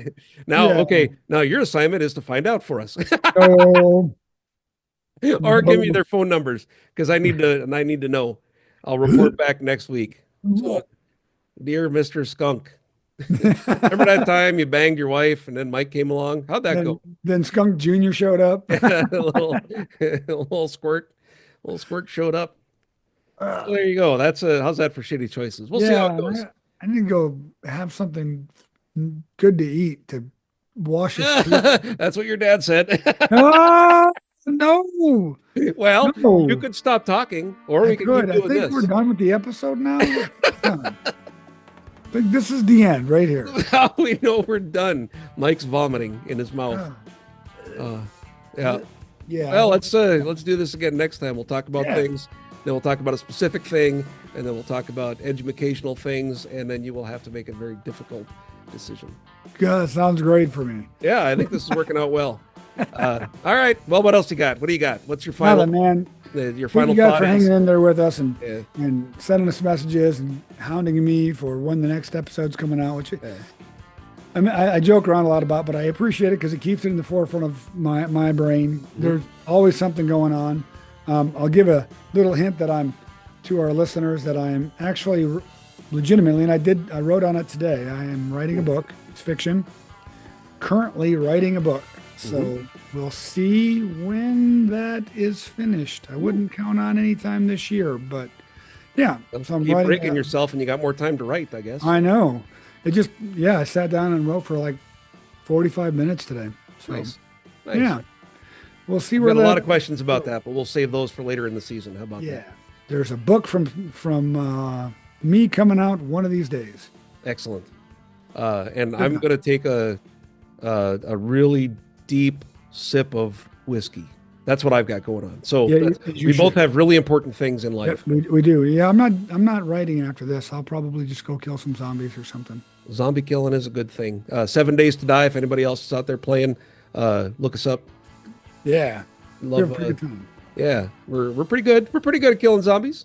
[SPEAKER 3] now,
[SPEAKER 2] yeah.
[SPEAKER 3] okay. Now your assignment is to find out for us
[SPEAKER 2] No,
[SPEAKER 3] or give me
[SPEAKER 2] no.
[SPEAKER 3] their phone numbers because I need to know. I'll report back next week. So, dear Mr. Skunk, remember that time you banged your wife and then Mike came along? How'd that
[SPEAKER 2] Then
[SPEAKER 3] go?
[SPEAKER 2] Skunk Junior showed up.
[SPEAKER 3] A little squirt showed up. So
[SPEAKER 2] Uh,
[SPEAKER 3] there you go. That's how's that for shitty choices? We'll see how it
[SPEAKER 2] yeah,
[SPEAKER 3] goes.
[SPEAKER 2] I need to go have something good to eat to wash his teeth.
[SPEAKER 3] That's what your dad said.
[SPEAKER 2] Ah, No.
[SPEAKER 3] Well,
[SPEAKER 2] No.
[SPEAKER 3] you could stop talking, or we could keep
[SPEAKER 2] I
[SPEAKER 3] doing
[SPEAKER 2] think
[SPEAKER 3] this.
[SPEAKER 2] we're done with the episode now. I think this is the end right here.
[SPEAKER 3] How we know we're done? Mike's vomiting in his mouth. Yeah.
[SPEAKER 2] Yeah.
[SPEAKER 3] Well, let's do this again next time. We'll talk about
[SPEAKER 2] Yeah.
[SPEAKER 3] things. Then we'll talk about a specific thing, and then we'll talk about educational things, and then you will have to make a very difficult decision.
[SPEAKER 2] God, that sounds great for me.
[SPEAKER 3] Yeah, I think this is working out well. All right. Well, what else you got? What do you got? What's your final?
[SPEAKER 2] Man.
[SPEAKER 3] Your
[SPEAKER 2] Thank
[SPEAKER 3] final
[SPEAKER 2] you guys
[SPEAKER 3] thought
[SPEAKER 2] for
[SPEAKER 3] is?
[SPEAKER 2] hanging in there with us and
[SPEAKER 3] Yeah.
[SPEAKER 2] and sending us messages and hounding me for when the next episode's coming out. Which I mean, I joke around a lot about, but I appreciate it because it keeps it in the forefront of my brain. There's always something going on. I'll give a little hint that to our listeners that I'm actually legitimately, and I wrote on it today. I am writing a book. It's fiction. Currently writing a book. So we'll see when that is finished. I wouldn't count on any time this year, but yeah. So I'm
[SPEAKER 3] Keep
[SPEAKER 2] writing
[SPEAKER 3] breaking yourself, and you got more time to write, I guess.
[SPEAKER 2] I know. I sat down and wrote for like 45 minutes today. So,
[SPEAKER 3] Nice.
[SPEAKER 2] yeah. We'll see
[SPEAKER 3] We've
[SPEAKER 2] where
[SPEAKER 3] got a lot
[SPEAKER 2] that-
[SPEAKER 3] of questions about that, but we'll save those for later in the season. How about
[SPEAKER 2] Yeah.
[SPEAKER 3] that?
[SPEAKER 2] There's a book from me coming out one of these days.
[SPEAKER 3] Excellent. And I'm going to take a really deep sip of whiskey. That's what I've got going on. So
[SPEAKER 2] Yeah, you
[SPEAKER 3] we both
[SPEAKER 2] should.
[SPEAKER 3] have really important things in life.
[SPEAKER 2] We do. Yeah, I'm not writing after this. I'll probably just go kill some zombies or something.
[SPEAKER 3] Zombie killing is a good thing. 7 Days to Die. If anybody else is out there playing, look us up.
[SPEAKER 2] Yeah. We have
[SPEAKER 3] Love.
[SPEAKER 2] a pretty good time.
[SPEAKER 3] Yeah, we're pretty good. We're pretty good at killing zombies.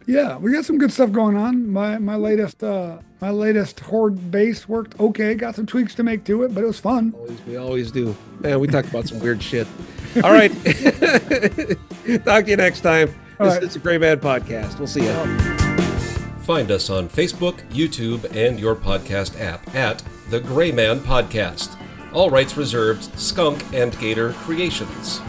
[SPEAKER 2] Yeah, we got some good stuff going on. My latest horde base worked okay. Got some tweaks to make to it, but it was fun.
[SPEAKER 3] We always do. Man, we talk about some weird shit. All right. Talk to you next time. This is the Gray Man Podcast. We'll see you. Find us on Facebook, YouTube, and your podcast app at The Gray Man Podcast. All rights reserved. Skunk and Gator Creations.